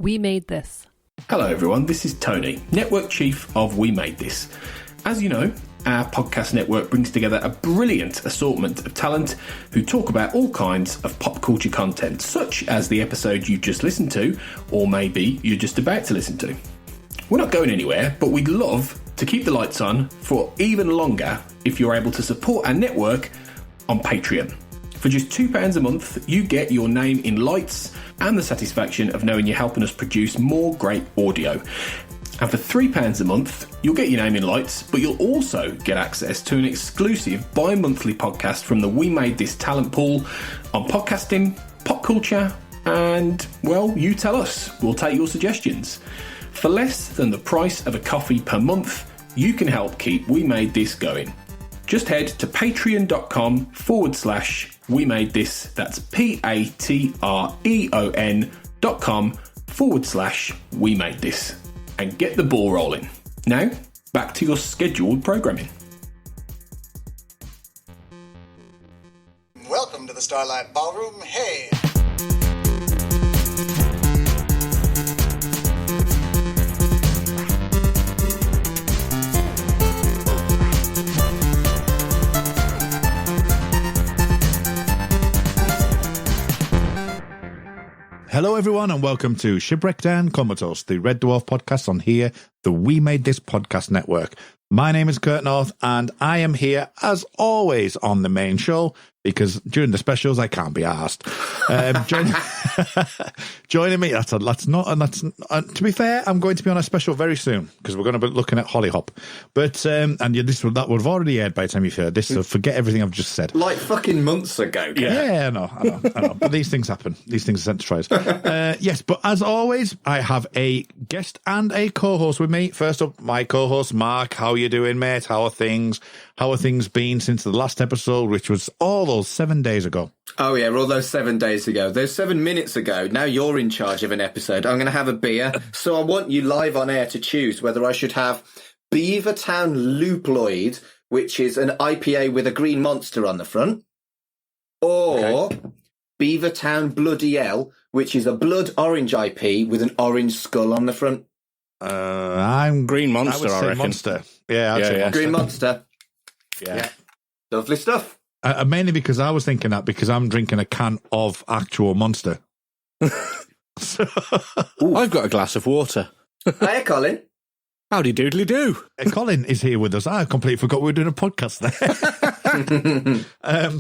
We Made This. Hello everyone, this is Tony, Network Chief of We Made This. As you know, our podcast network brings together a brilliant assortment of talent who talk about all kinds of pop culture content, such as the episode you've just listened to, or maybe you're just about to listen to. We're not going anywhere, but we'd love to keep the lights on for even longer if you're able to support our network on Patreon. For just £2 a month, you get your name in lights and the satisfaction of knowing you're helping us produce more great audio. And for £3 a month, you'll get your name in lights, but you'll also get access to an exclusive bi-monthly podcast from the We Made This talent pool on podcasting, pop culture, and, well, you tell us. We'll take your suggestions. For less than the price of a coffee per month, you can help keep We Made This going. Just head to patreon.com/We Made This. That's patreon.com/We Made This. And get the ball rolling. Now, back to your scheduled programming. Welcome to the Starlight Ballroom. Hey! Hello, everyone, and welcome to Shipwrecked Comatose, the Red Dwarf podcast on here, the We Made This podcast network. My name is Kurt North, and I am here, as always, on the main show, because during the specials, I can't be asked. Joining me, to be fair, I'm going to be on a special very soon, because we're going to be looking at Hollyhop. But, that would have already aired by the time you've heard this, so forget everything I've just said. Like fucking months ago. Yeah, I know. But these things happen. These things are sent to tries. Yes, but as always, I have a guest and a co-host with me. First up, my co-host, Mark. How you doing, mate? How are things? How are things been since the last episode, which was all those 7 days ago? Oh, yeah, all those 7 days ago. Those 7 minutes ago. Now you're in charge of an episode. I'm going to have a beer. So I want you live on air to choose whether I should have Beavertown Luploid, which is an IPA with a green monster on the front, or Beavertown Bloody Hell, which is a blood orange IP with an orange skull on the front. I'm Green Monster, I reckon. Monster. Yeah, I'd say Monster. Green Monster. Yeah. Lovely stuff. Mainly because I was thinking that because I'm drinking a can of actual Monster. I've got a glass of water. Hiya, Colin. Howdy doodly do. Colin is here with us. I completely forgot we were doing a podcast there.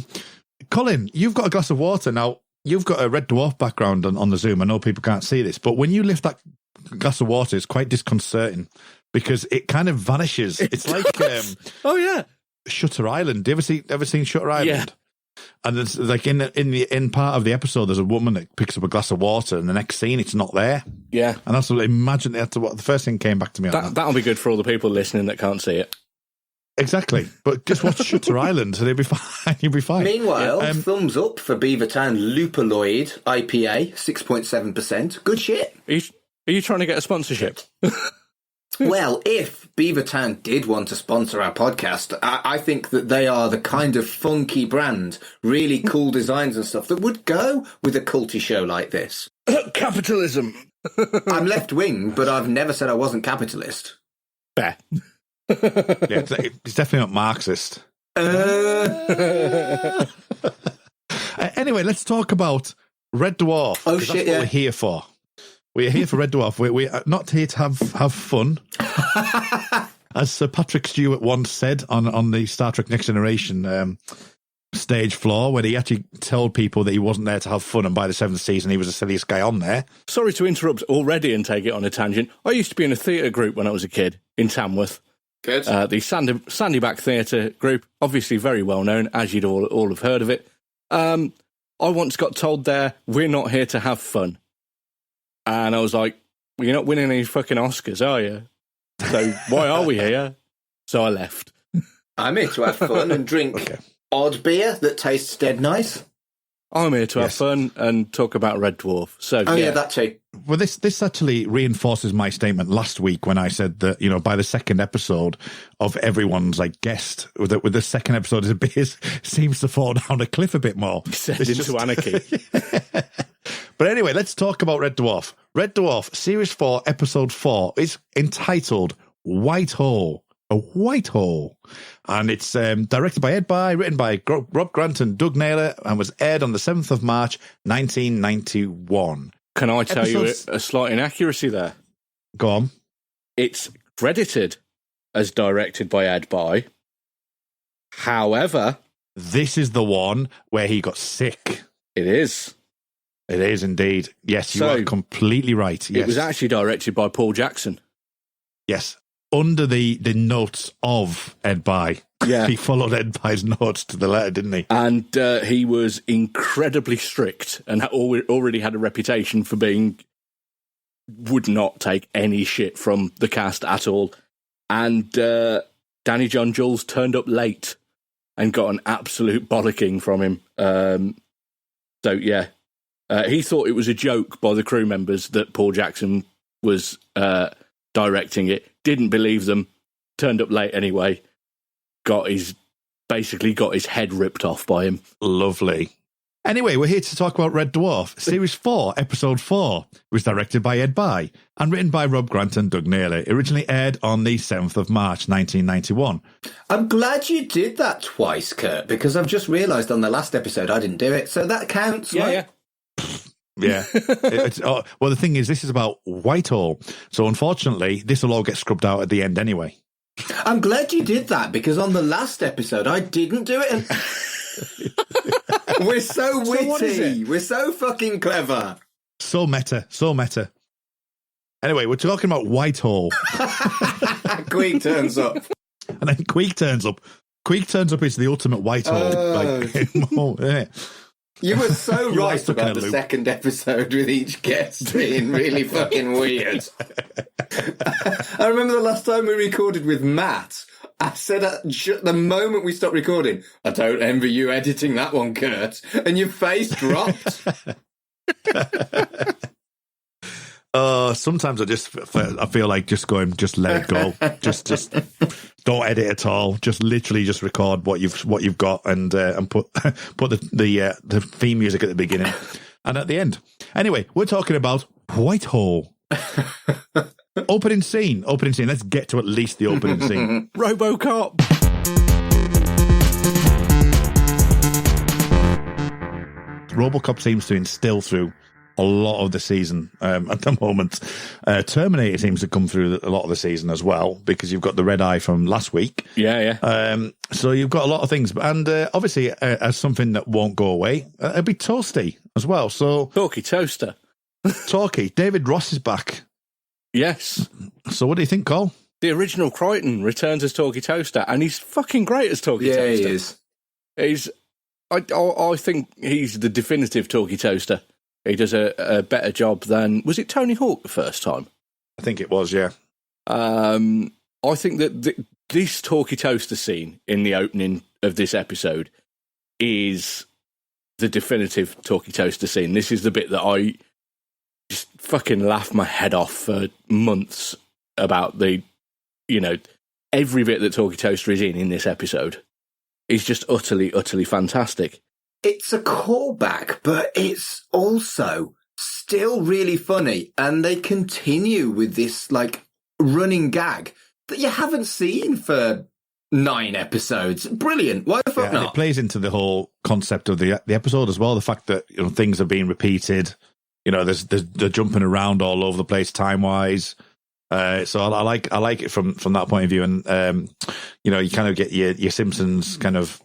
Colin, you've got a glass of water. Now, you've got a Red Dwarf background on the Zoom. I know people can't see this, but when you lift that glass of water, it's quite disconcerting because it kind of vanishes. It's like oh yeah, Shutter Island. Do you ever seen Shutter Island? Yeah. And it's like in part of the episode, there's a woman that picks up a glass of water, and the next scene, it's not there. Yeah, and that's what the first thing came back to me. That'll be good for all the people listening that can't see it. Exactly, but just watch Shutter Island, and you'll be fine. You'll be fine. Meanwhile, thumbs up for Beavertown Lupaloid IPA, 6.7%. Good shit. Are you trying to get a sponsorship? Well, if Beavertown did want to sponsor our podcast, I think that they are the kind of funky brand, really cool designs and stuff that would go with a culty show like this. Capitalism. I'm left-wing, but I've never said I wasn't capitalist. Fair. Yeah, it's definitely not Marxist. Anyway, let's talk about Red Dwarf. Oh, shit, that's what we're here for. We're here for Red Dwarf. We're not here to have fun. As Sir Patrick Stewart once said on the Star Trek Next Generation stage floor, where he actually told people that he wasn't there to have fun, and by the 7th season he was the silliest guy on there. Sorry to interrupt already and take it on a tangent. I used to be in a theatre group when I was a kid in Tamworth. Good. The Sandyback Theatre group, obviously very well known, as you'd all have heard of it. I once got told there, we're not here to have fun. And I was like, well, you're not winning any fucking Oscars, are you? So why are we here? So I left. I'm here to have fun and drink odd beer that tastes dead nice. I'm here to have fun and talk about Red Dwarf. So yeah, that too. Well, this actually reinforces my statement last week when I said that, you know, by the second episode of everyone's like guest, with the second episode it seems to fall down a cliff a bit more. Descend into anarchy. But anyway, let's talk about Red Dwarf. Red Dwarf, Series 4, Episode 4, is entitled White Hole. A White Hole. And it's directed by Ed Bye, written by Rob Grant and Doug Naylor, and was aired on the 7th of March, 1991. Can I tell you a slight inaccuracy there? Go on. It's credited as directed by Ed Bye. However, this is the one where he got sick. It is. It is indeed. Yes, you are completely right. Yes. It was actually directed by Paul Jackson. Yes. Under the notes of Ed Bye. Yeah. He followed Ed Bye's notes to the letter, didn't he? And he was incredibly strict and already had a reputation for would not take any shit from the cast at all. And Danny John Jules turned up late and got an absolute bollocking from him. He thought it was a joke by the crew members that Paul Jackson was directing it. Didn't believe them. Turned up late anyway. Got his head ripped off by him. Lovely. Anyway, we're here to talk about Red Dwarf. Series 4, Episode 4. It was directed by Ed Bye and written by Rob Grant and Doug Naylor. It originally aired on the 7th of March, 1991. I'm glad you did that twice, Kurt, because I've just realised on the last episode I didn't do it, so that counts, right? Yeah. Well, the thing is, this is about Whitehall, so unfortunately, this will all get scrubbed out at the end anyway. I'm glad you did that, because on the last episode I didn't do it, and... We're so witty. We're so fucking clever. So meta. Anyway, we're talking about Whitehall. Queek turns up. And then Queek turns up. Queek turns up is the ultimate Whitehall. Yeah. You were so right about the second episode with each guest being really fucking weird. I remember the last time we recorded with Matt, I said at the moment we stopped recording, I don't envy you editing that one, Kurt. And your face dropped. Sometimes I feel like just let it go. just don't edit at all. Just literally just record what you've got and put the theme music at the beginning and at the end. Anyway, we're talking about Whitehall. Opening scene. Let's get to at least the opening scene. RoboCop. RoboCop seems to instill through a lot of the season at the moment. Terminator seems to come through a lot of the season as well, because you've got the red eye from last week. Yeah. So you've got a lot of things. And obviously, as something that won't go away, it'll be Toasty as well. So Talkie Toaster. Talkie. David Ross is back. Yes. So what do you think, Cole? The original Crichton returns as Talkie Toaster, and he's fucking great as Talkie Toaster. Yeah, he is. I think he's the definitive Talkie Toaster. He does a better job than... Was it Tony Hawk the first time? I think it was, yeah. I think that this Talkie Toaster scene in the opening of this episode is the definitive Talkie Toaster scene. This is the bit that I just fucking laughed my head off for months about every bit that Talkie Toaster is in this episode. Is just utterly, utterly fantastic. It's a callback, but it's also still really funny. And they continue with this, running gag that you haven't seen for 9 episodes. Brilliant. Why the fuck not? It plays into the whole concept of the episode as well. The fact that things are being repeated. They're jumping around all over the place time-wise. So I like it from that point of view. And, you kind of get your Simpsons kind of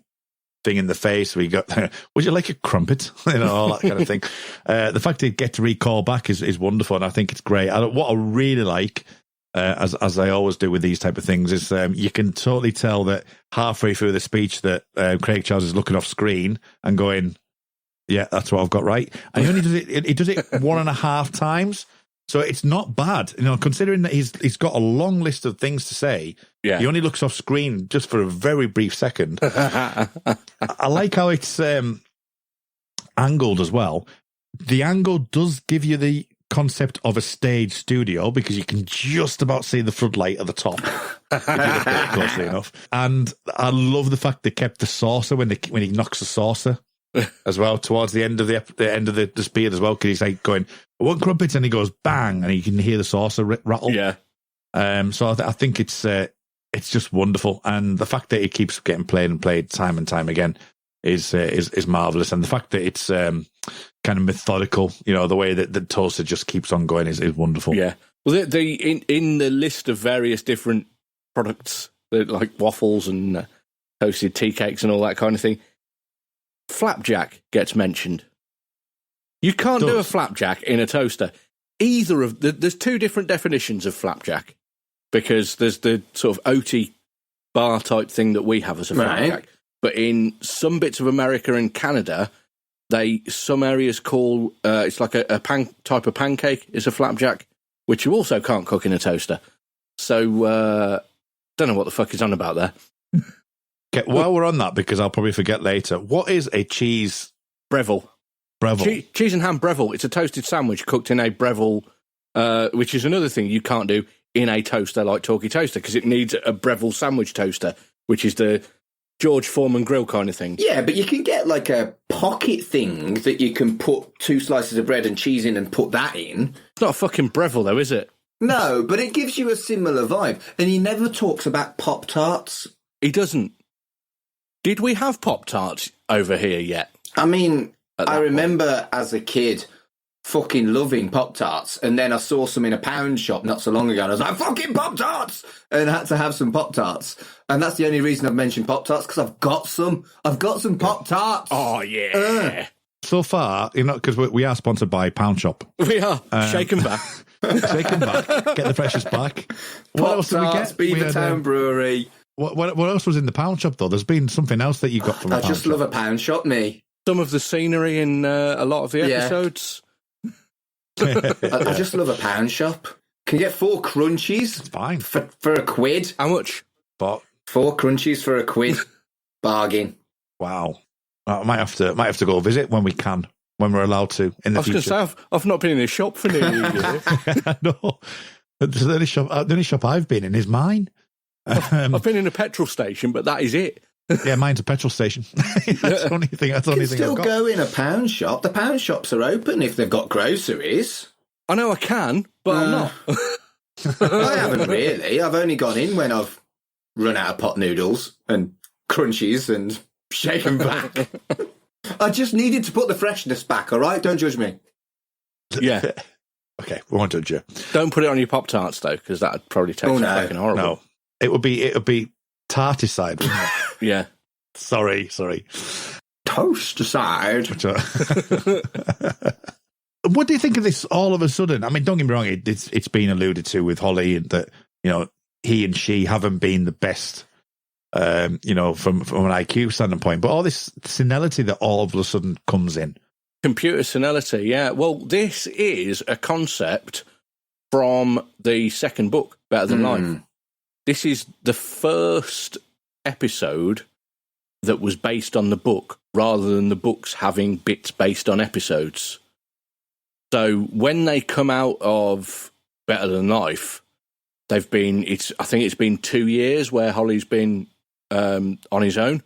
thing in the face. We got, would you like a crumpet? All that kind of thing. The fact that you get to recall back is wonderful, and I think it's great. What I really like, as I always do with these type of things, is you can totally tell that halfway through the speech that Craig Charles is looking off screen and going, yeah, that's what I've got right. And he only does it, he does it 1.5 times. So it's not bad, considering that he's got a long list of things to say. Yeah. He only looks off screen just for a very brief second. I like how it's angled as well. The angle does give you the concept of a stage studio, because you can just about see the floodlight at the top if you look at it closely enough. And I love the fact they kept the saucer when he knocks the saucer. as well towards the end of the end of the speed as well, because he's like going one crumpet and he goes bang, and you can hear the saucer rattle. Yeah. So I think it's just wonderful, and the fact that it keeps getting played and played time and time again is marvelous, and the fact that it's kind of methodical, the way that the toaster just keeps on going is wonderful. Yeah. Well, in the list of various different products, like waffles and toasted tea cakes and all that kind of thing, flapjack gets mentioned. You can't do a flapjack in a toaster. There's two different definitions of flapjack, because there's the sort of oaty bar type thing that we have as a flapjack. But in some bits of America and Canada, some areas call it's like a type of pancake is a flapjack, which you also can't cook in a toaster. So don't know what the fuck is on about there. Okay, while we're on that, because I'll probably forget later, what is a cheese Breville? Cheese and ham Breville. It's a toasted sandwich cooked in a Breville, which is another thing you can't do in a toaster like Talkie Toaster, because it needs a Breville sandwich toaster, which is the George Foreman grill kind of thing. Yeah, but you can get like a pocket thing that you can put 2 slices of bread and cheese in and put that in. It's not a fucking Breville, though, is it? No, but it gives you a similar vibe. And he never talks about Pop-Tarts. He doesn't. Did we have Pop-Tarts over here yet? I mean, I remember as a kid fucking loving Pop-Tarts, and then I saw some in a pound shop not so long ago, and I was like, fucking Pop-Tarts! And I had to have some Pop-Tarts. And that's the only reason I've mentioned Pop-Tarts, because I've got some. I've got some Pop-Tarts. Oh, yeah. So far, because we are sponsored by Pound Shop. We are. Shake 'em back. Shake 'em back. Get the freshest back. What else did we get? Beavertown Brewery. What else was in the Pound Shop, though? There's been something else that you got from a I Pound just Shop. love a Pound Shop, me. Some of the scenery in a lot of the episodes. I just love a Pound Shop. Can you get 4 crunchies? It's fine. For £1. How much? But 4 crunchies for £1. Bargain. wow. I might have to go visit when we're allowed to in the future. I was going to say, I've not been in a shop for nearly a year. I know. The only shop I've been in is mine. I've been in a petrol station, but that is it. Yeah, mine's a petrol station. That's the only thing. That's the only thing still I've got. go in a Pound Shop. The Pound Shops are open if they've got groceries. I know I can, but I'm not. I haven't really. I've only gone in when I've run out of pot noodles and crunchies and shake 'em back. I just needed to put the freshness back, all right? Don't judge me. Yeah. Okay, we won't judge you. Don't put it on your Pop-Tarts, though, because that would probably taste fucking horrible. No, it would be tarticide, wouldn't it? Yeah. Sorry. Toast aside. What do you think of this all of a sudden? I mean, don't get me wrong, it's been alluded to with Holly that, he and she haven't been the best, from an IQ standpoint, but all this senility that all of a sudden comes in. Computer senility, yeah. Well, this is a concept from the second book, Better Than Life. This is the first episode that was based on the book, rather than the books having bits based on episodes. So when they come out of Better Than Life, I think it's been 2 years where Holly's been on his own.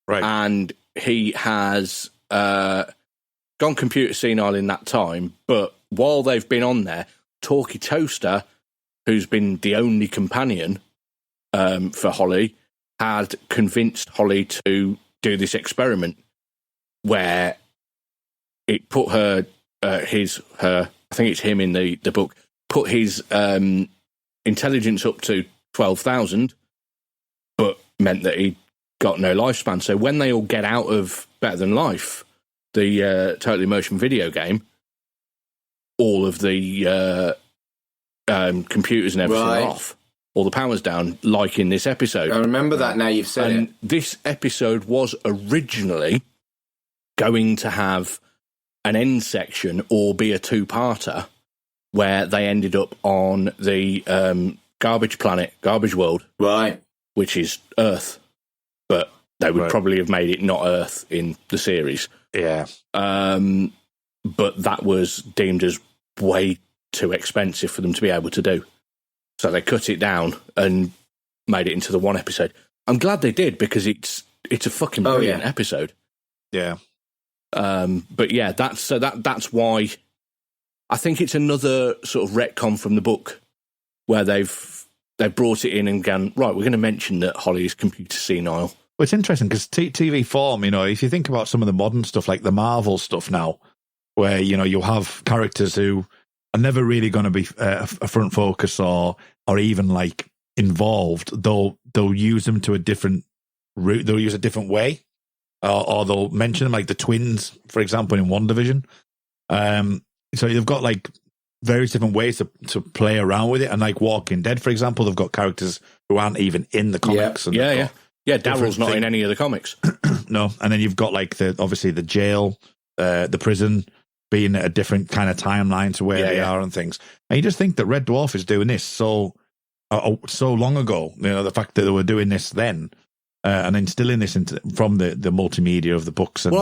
Right. And he has gone computer senile in that time, but while they've been on there, Talkie Toaster, who's been the only companion for Holly, had convinced Holly to do this experiment where it put I think it's him in the book, put his intelligence up to 12,000, but meant that he got no lifespan. So when they all get out of Better Than Life, the Totally Motion video game, all of the computers and everything are off. All the power's down, like in this episode. I remember that now you've said it. This episode was originally going to have an end section or be a 2-parter where they ended up on the garbage world. Right. Which is Earth. But they would probably have made it not Earth in the series. Yeah. But that was deemed as way too expensive for them to be able to do. So they cut it down and made it into the 1 episode. I'm glad they did, because it's a fucking brilliant episode. Yeah. But yeah, that's why I think it's another sort of retcon from the book where they've brought it in and gone, right, we're going to mention that Holly is computer senile. Well, it's interesting because TV form, if you think about some of the modern stuff, like the Marvel stuff now, where, you'll have characters who are never really going to be a front focus or even like involved. They'll use them to a different route. They'll use a different way, or they'll mention them, like the twins, for example, in WandaVision. So you've got like various different ways to play around with it. And like Walking Dead, for example, they've got characters who aren't even in the comics. Yeah. Daryl's not in any of the comics. No. And then you've got like obviously the jail, the prison being a different kind of timeline to where they are and things. And you just think that Red Dwarf is doing this so long ago, the fact that they were doing this then, and instilling this from the multimedia of the books. And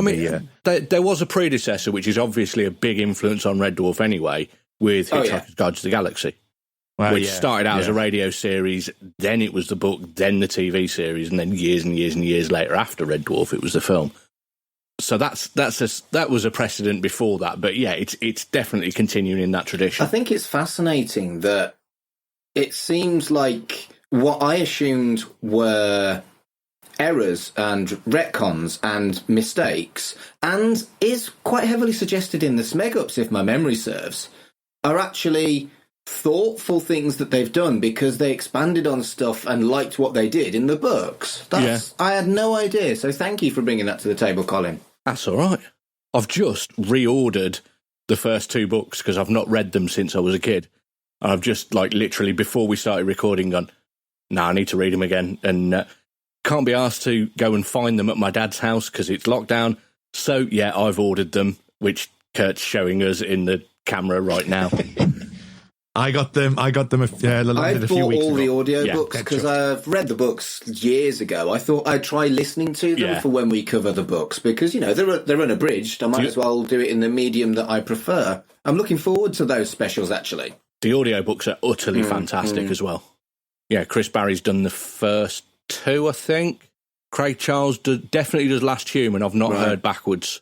there was a predecessor, which is obviously a big influence on Red Dwarf anyway, with Hitchhiker's Guide to the Galaxy, which started out as a radio series, then it was the book, then the TV series, and then years and years and years later after Red Dwarf, it was the film. So that was a precedent before that, but yeah, it's definitely continuing in that tradition. I think it's fascinating that it seems like what I assumed were errors and retcons and mistakes, and is quite heavily suggested in the Smeg-Ups, if my memory serves, are actually thoughtful things that they've done because they expanded on stuff and liked what they did in the books. I had no idea, so thank you for bringing that to the table, Colin. That's all right. I've just reordered the first 2 books because I've not read them since I was a kid. And I've just, like, literally before we started recording gone, I need to read them again. And can't be asked to go and find them at my dad's house because it's locked down. So, yeah, I've ordered them, which Kurt's showing us in the camera right now. I got them a few weeks ago. I bought all the audiobooks because I've read the books years ago. I thought I'd try listening to them for when we cover the books because, they're unabridged. I might as well do it in the medium that I prefer. I'm looking forward to those specials, actually. The audiobooks are utterly fantastic as well. Yeah, Chris Barry's done the first 2, I think. Craig Charles definitely does Last Human. I've not heard backwards,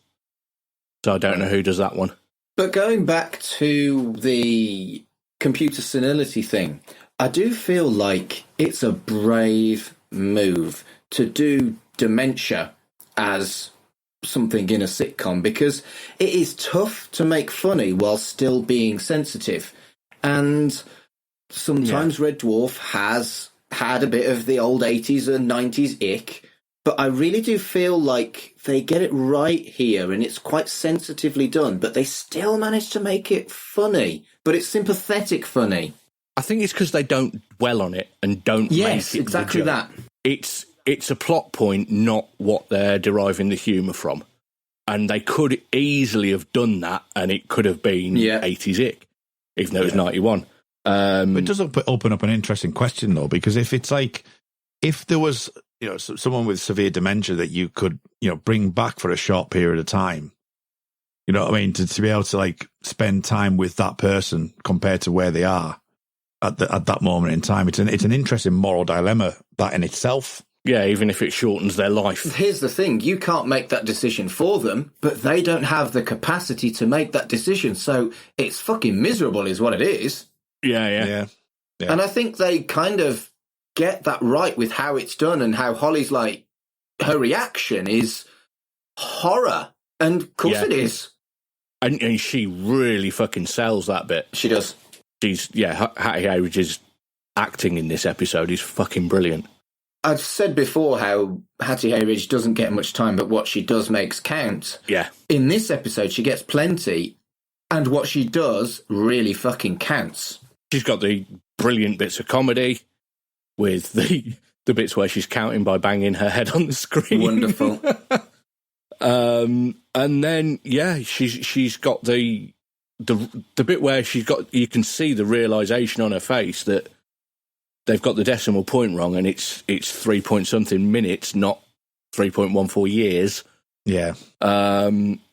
so I don't know who does that one. But going back to the computer senility thing, I do feel like it's a brave move to do dementia as something in a sitcom because it is tough to make funny while still being sensitive. And sometimes Red Dwarf has had a bit of the old 80s and 90s ick, but I really do feel like they get it right here and it's quite sensitively done, but they still manage to make it funny, but it's sympathetic funny. I think it's because they don't dwell on it and don't make it exactly that. It's a plot point, not what they're deriving the humour from. And they could easily have done that and it could have been 80s ick, even though it was 91. But it does open up an interesting question, though, because if there was someone with severe dementia that you could bring back for a short period of time, to be able to like spend time with that person compared to where they are at that moment in time, it's an interesting moral dilemma that in itself. Yeah, even if it shortens their life. Here's the thing, you can't make that decision for them, but they don't have the capacity to make that decision, so it's fucking miserable is what it is. Yeah. And I think they kind of get that right with how it's done and how Holly's like, her reaction is horror. And of course it is. And she really fucking sells that bit. She does. Hattie Hayridge's acting in this episode is fucking brilliant. I've said before how Hattie Hayridge doesn't get much time, but what she does makes count. Yeah. In this episode, she gets plenty, and what she does really fucking counts. She's got the brilliant bits of comedy with the bits where she's counting by banging her head on the screen. Wonderful. And then, she's got the bit where you can see the realisation on her face that they've got the decimal point wrong and it's 3 point something minutes, not 3.14 years. Yeah.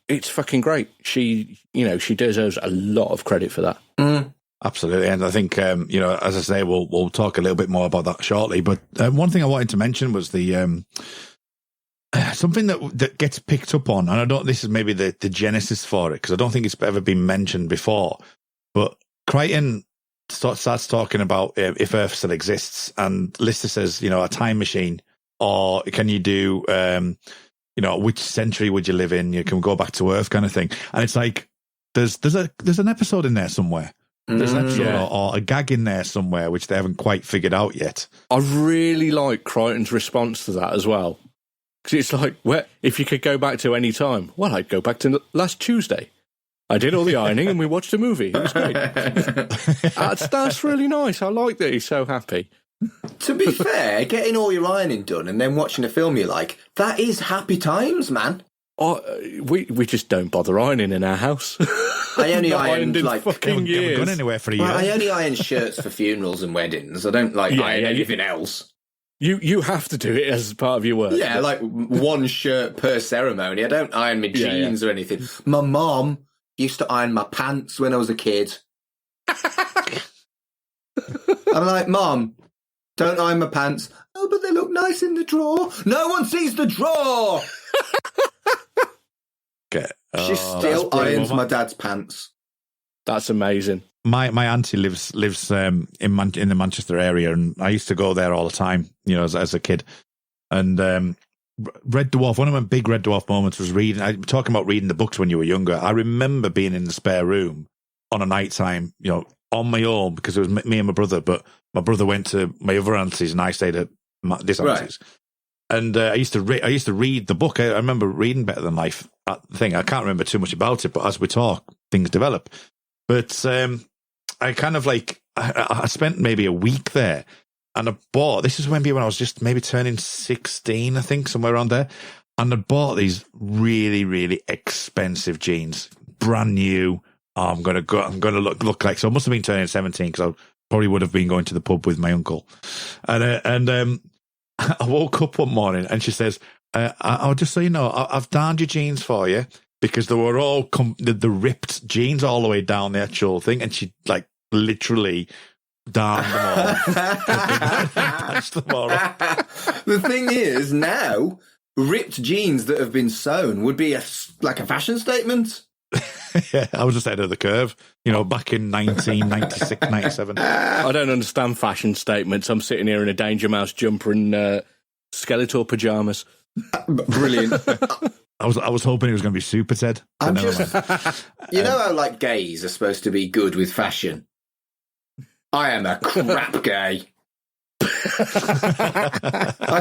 It's fucking great. She deserves a lot of credit for that. Mm. Absolutely. And I think, as I say, we'll talk a little bit more about that shortly. But one thing I wanted to mention was the something that gets picked up on, and I don't. This is maybe the genesis for it because I don't think it's ever been mentioned before. But Crichton starts talking about if Earth still exists, and Lister says, a time machine, or can you do, which century would you live in? You can go back to Earth, kind of thing. And it's like there's an episode in there somewhere. There's an episode or a gag in there somewhere which they haven't quite figured out yet. I really like Crichton's response to that as well. Because it's like, if you could go back to any time, well, I'd go back to last Tuesday. I did all the ironing and we watched a movie. It was great. That's really nice. I like that he's so happy. To be fair, getting all your ironing done and then watching a film you like, that is happy times, man. We just don't bother ironing in our house. I only ironed like fucking years. Haven't gone anywhere for a year. I only iron shirts for funerals and weddings. I don't iron anything else. You have to do it as part of your work. Yeah, like one shirt per ceremony. I don't iron my jeans or anything. My mom used to iron my pants when I was a kid. I'm like, Mom, don't iron my pants. Oh, but they look nice in the drawer. No one sees the drawer. Okay. She still irons my dad's pants. That's amazing. My auntie lives in the Manchester area, and I used to go there all the time, as a kid. And Red Dwarf, one of my big Red Dwarf moments was talking about reading the books when you were younger. I remember being in the spare room on a night time, on my own, because it was me and my brother, but my brother went to my other auntie's and I stayed at this auntie's. Right. And I used to read the book. I remember reading Better Than Life. Thing I can't remember too much about it, but as we talk, things develop. But I kind of I spent maybe a week there, and I bought. This is maybe when I was just maybe turning 16, I think, somewhere around there. And I bought these really, really expensive jeans, brand new. I'm gonna look like. So I must have been turning 17 because I probably would have been going to the pub with my uncle. And I woke up one morning and she says, I'll just so you know, I've darned your jeans for you because they were all the ripped jeans all the way down the actual thing. And she literally darned them all. Patched them all up. The thing is, now, ripped jeans that have been sewn would be a fashion statement. Yeah, I was just ahead of the curve, back in 1996, 97. I don't understand fashion statements. I'm sitting here in a Danger Mouse jumper and Skeletor pajamas. Brilliant. I was hoping it was going to be Super Ted. I'm just, know how gays are supposed to be good with fashion. I am a crap gay. I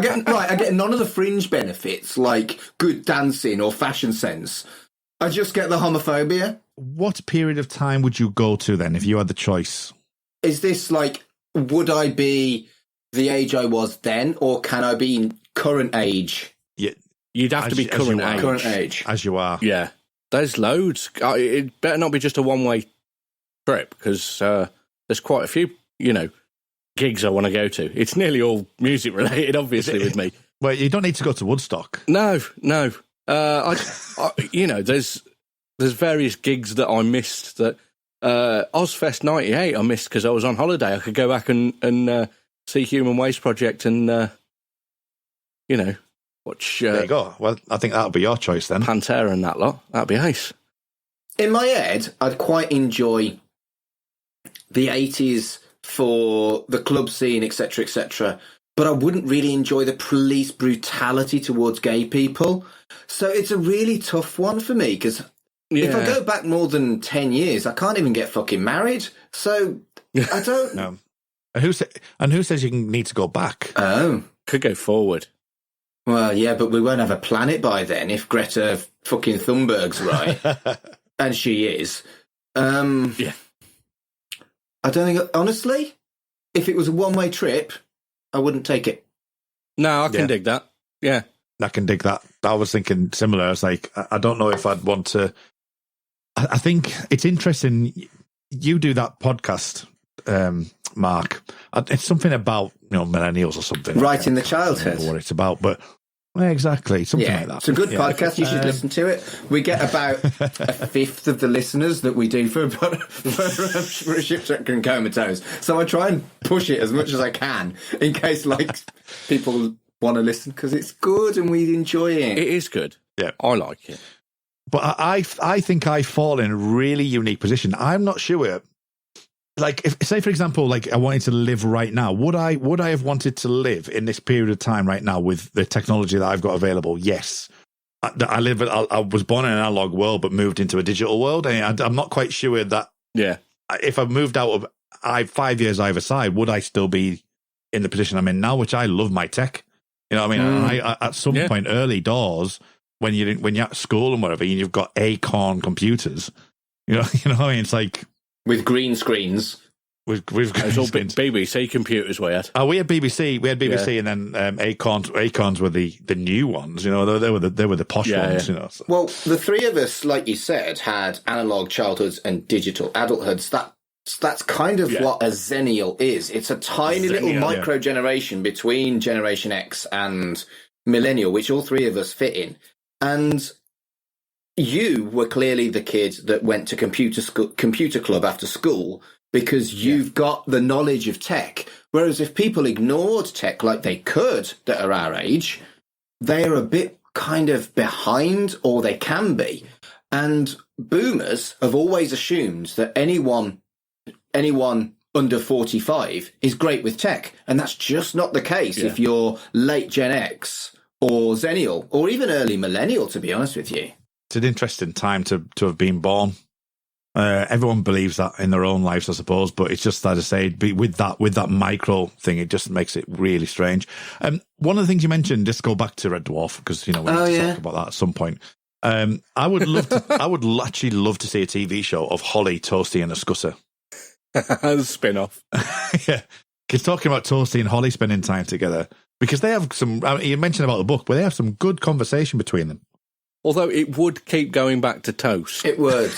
get none of the fringe benefits like good dancing or fashion sense. I just get the homophobia. What period of time would you go to then if you had the choice? Is this would I be the age I was then, or can I be in current age? Yeah, you'd have to be current age. As you are. Yeah, there's loads. It better not be just a one-way trip because there's quite a few, gigs I want to go to. It's nearly all music related, obviously, with me. Well, you don't need to go to Woodstock. No. There's various gigs that I missed. That Ozfest '98 I missed because I was on holiday. I could go back and see Human Waste Project and watch. There you go. Well, I think that'll be your choice then. Pantera and that lot. That'd be ace. In my head, I'd quite enjoy the 80s for the club scene, etc., etc. But I wouldn't really enjoy the police brutality towards gay people. So it's a really tough one for me because if I go back more than 10 years, I can't even get fucking married. So I don't... No. And who says you need to go back? Oh. Could go forward. Well, yeah, but we won't have a planet by then if Greta fucking Thunberg's right. And she is. Yeah. I don't think... Honestly, if it was a one-way trip... I wouldn't take it. No, I can dig that. Yeah. I can dig that. I was thinking similar. I was like, I don't know if I'd want to. I think it's interesting. You do that podcast, Mark. It's something about millennials or something. Right in the childhood. What it's about, but exactly something like that. It's a good podcast. You should listen to it. We get about a fifth of the listeners that we do for Shipwrecked Comatose. So I try and push it as much as I can in case people want to listen because it's good and we enjoy it. It is good. Yeah. I like it. But I think I fall in a really unique position. I'm not sure. Like, if, say for example, like I wanted to live right now, would I have wanted to live in this period of time right now with the technology that I've got available? Yes. I was born in an analog world, but moved into a digital world. And I'm not quite sure that. Yeah. If I moved out of 5 years either side, would I still be in the position I'm in now? Which I love my tech. You know what I mean? I at some point early doors when you're at school and whatever, and you've got Acorn computers. You know what I mean? It's like with green screens. With it's all BBC computers we had. Oh, we had BBC. We had BBC, and then Acorns were the new ones. You know, they were the posh ones. Yeah. You know. So. Well, the three of us, like you said, had analog childhoods and digital adulthoods. That's kind of what a Zennial is. It's a tiny little micro generation between Generation X and Millennial, which all three of us fit in. And you were clearly the kid that went to computer club after school because you've got the knowledge of tech. Whereas if people ignored tech like they could that are our age, they're a bit kind of behind, or they can be. And boomers have always assumed that anyone under 45 is great with tech. And that's just not the case if you're late Gen X or Zennial or even early Millennial, to be honest with you. It's an interesting time to have been born. Everyone believes that in their own lives, I suppose, but it's just, as I say, with that micro thing, it just makes it really strange. One of the things you mentioned, just go back to Red Dwarf, because, you know, we need to talk about that at some point. I would actually love to see a TV show of Holly, Toasty and a Scusser. A spin-off. Yeah. Because talking about Toasty and Holly spending time together, because they have some, you mentioned about the book, but they have some good conversation between them. Although it would keep going back to toast. It would.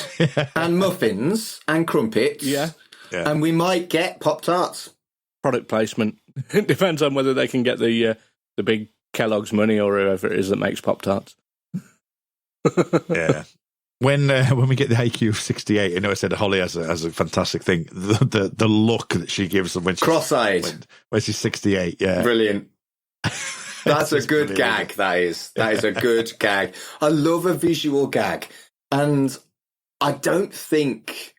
And muffins and crumpets. Yeah. And we might get Pop-Tarts. Product placement. It depends on whether they can get the big Kellogg's money or whoever it is that makes Pop-Tarts. Yeah. When we get the IQ 68, I know I said Holly has a fantastic thing. The look that she gives them when she's cross-eyed. When she's 68, yeah. Brilliant. That's a good gag, that is. That is a good gag. I love a visual gag. And I don't think...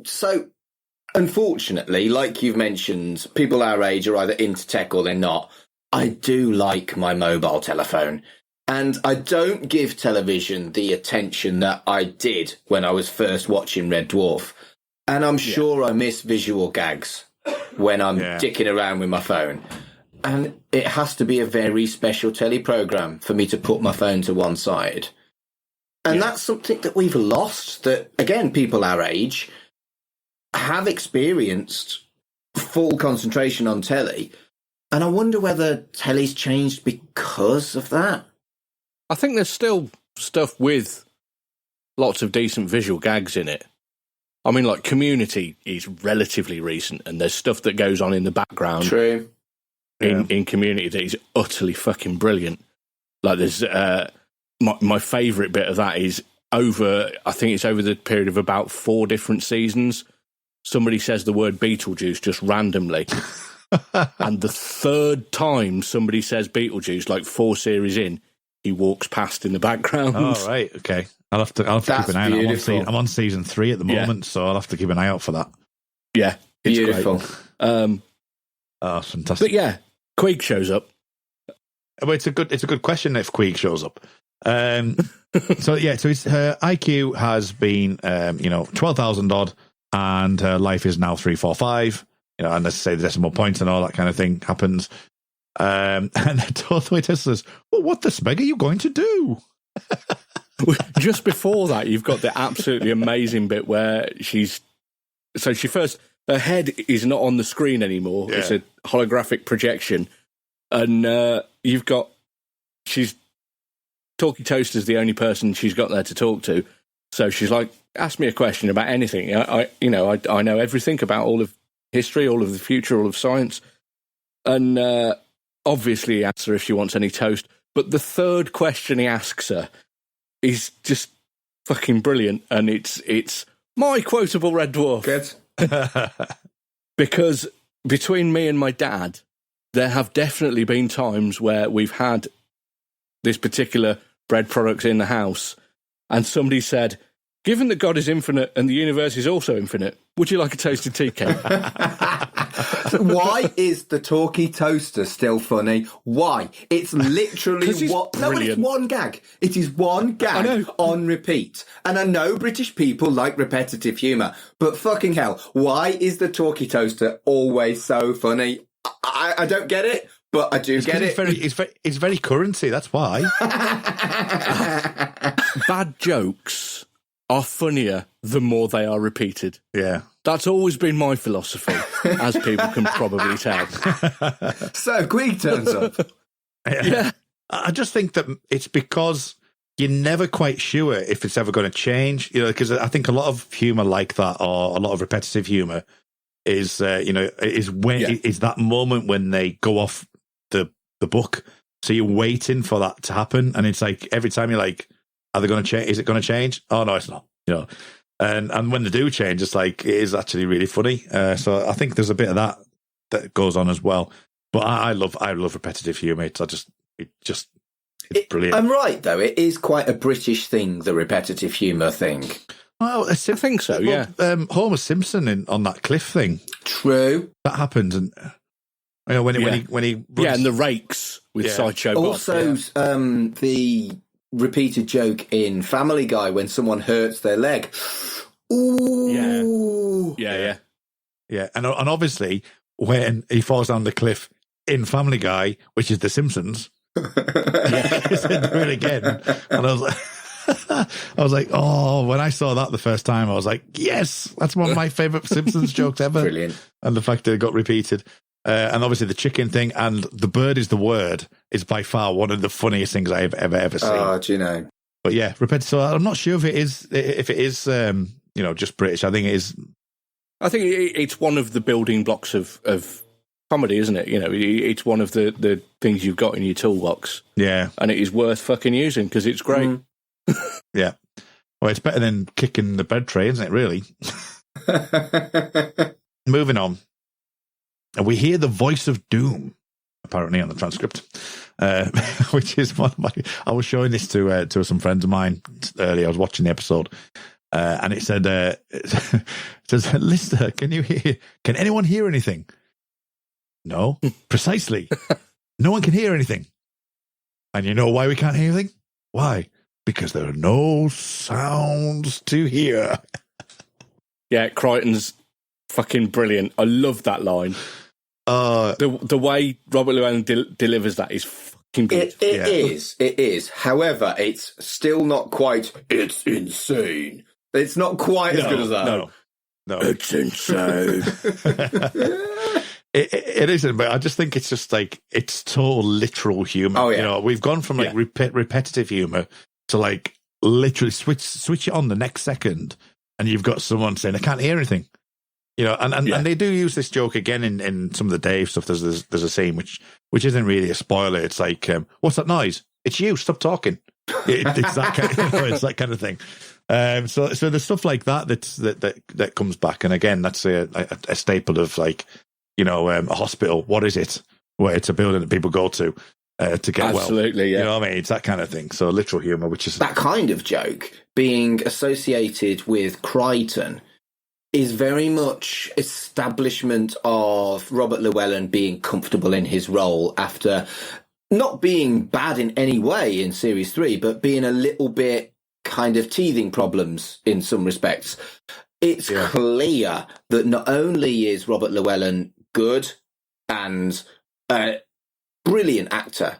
So, unfortunately, like you've mentioned, people our age are either into tech or they're not. I do like my mobile telephone. And I don't give television the attention that I did when I was first watching Red Dwarf. And I'm sure I miss visual gags when I'm dicking around with my phone. And it has to be a very special telly program for me to put my phone to one side. And that's something that we've lost, that, again, people our age have experienced full concentration on telly. And I wonder whether telly's changed because of that. I think there's still stuff with lots of decent visual gags in it. I mean, like, Community is relatively recent, and there's stuff that goes on in the background. True. In Community that is utterly fucking brilliant. Like, there's my favourite bit of that is I think it's over the period of about 4 different seasons. Somebody says the word Beetlejuice just randomly. And the third time somebody says Beetlejuice, like 4 series in, he walks past in the background. Oh, right, okay. I'll have to keep an eye out. I'm on season 3 at the moment, so I'll have to keep an eye out for that. Yeah, it's beautiful. Great. Oh, fantastic! But yeah, Queeg shows up. Well, it's a good question if Queeg shows up. So her IQ has been 12,000 odd, and her life is now 345. And let's say the decimal points and all that kind of thing happens. And the test says, "Well, what the speg are you going to do?" Just before that, you've got the absolutely amazing bit where her head is not on the screen anymore. Yeah. It's a holographic projection. And she's Talkie Toaster's the only person she's got there to talk to. So she's like, ask me a question about anything. I know everything about all of history, all of the future, all of science. And obviously he asks her if she wants any toast. But the third question he asks her is just fucking brilliant. And it's my quotable Red Dwarf. Good. Because between me and my dad, there have definitely been times where we've had this particular bread product in the house, and somebody said, given that God is infinite and the universe is also infinite, would you like a toasted tea cake? So why is the talkie toaster still funny? Why? It's literally it's it's one gag. It is one gag on repeat. And I know British people like repetitive humour, but fucking hell, why is the talkie toaster always so funny? I don't get it, but I do get it. It's very currency, that's why. Bad jokes are funnier the more they are repeated. Yeah. That's always been my philosophy, as people can probably tell. So Queeg turns up. Yeah. I just think that it's because you're never quite sure if it's ever going to change, because I think a lot of humour like that, or a lot of repetitive humour, is is that moment when they go off the book. So you're waiting for that to happen, and it's like every time you're like, are they going to change? Is it going to change? Oh no, it's not. And when they do change, it's like it is actually really funny. So I think there's a bit of that goes on as well. But I love repetitive humour. It's brilliant. I'm right though. It is quite a British thing, the repetitive humour thing. Well, I think so. Yeah. Homer Simpson on that cliff thing. True. That happened, and when he runs, and the rakes with Sideshow Bob. Also, the repeated joke in Family Guy when someone hurts their leg. Ooh. Yeah. And obviously when he falls down the cliff in Family Guy, which is The Simpsons, he said do it again, and I was like, oh, when I saw that the first time, I was like, yes, that's one of my favourite Simpsons jokes ever. Brilliant. And the fact that it got repeated. And obviously the chicken thing and the bird is the word is by far one of the funniest things I've ever seen. Oh, do you know? But yeah, repetitive. So I'm not sure if it is just British. I think it is. I think it's one of the building blocks of comedy, isn't it? It's one of the things you've got in your toolbox. Yeah. And it is worth fucking using because it's great. Mm. Yeah. Well, it's better than kicking the bread tray, isn't it, really? Moving on. And we hear the voice of doom, apparently, on the transcript, which is one of my... I was showing this to some friends of mine earlier. I was watching the episode, and it said, it says, Lister, can anyone hear anything? No, precisely. No one can hear anything. And you know why we can't hear anything? Why? Because there are no sounds to hear. Yeah, Crichton's fucking brilliant. I love that line. The way Robert Llewellyn delivers that is fucking good. It is. However, it's still not quite. It's insane. It's not quite as good as that. No. It's insane. It isn't, but I just think it's just like it's total literal humor. Oh yeah. We've gone from like repetitive humor to like literally switch it on the next second, and you've got someone saying, "I can't hear anything." And they do use this joke again in some of the Dave stuff. There's a scene which isn't really a spoiler. It's like, what's that noise? It's you. Stop talking. It's that kind it's that kind of thing. So there's stuff like that comes back, and again, that's a staple of like, a hospital. What is it? Well, it's a building that people go to get well. Absolutely, yeah. You know what I mean? It's that kind of thing. So literal humor, which is that kind of joke being associated with Crichton is very much establishment of Robert Llewellyn being comfortable in his role after not being bad in any way in Series 3, but being a little bit kind of teething problems in some respects. It's clear that not only is Robert Llewellyn good and a brilliant actor,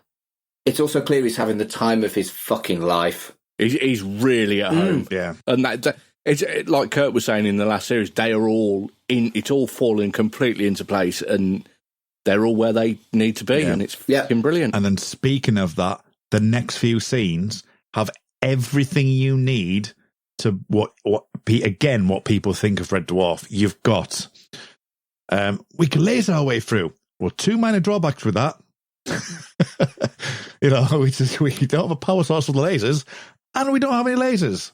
it's also clear he's having the time of his fucking life. He's really at home. Yeah. And that... It's like Kurt was saying in the last series, they are all it's all falling completely into place, and they're all where they need to be, and it's fucking brilliant. And then speaking of that, the next few scenes have everything you need to what people think of Red Dwarf. You've got we can laser our way through. Well, two minor drawbacks with that. We don't have a power source for the lasers, and we don't have any lasers.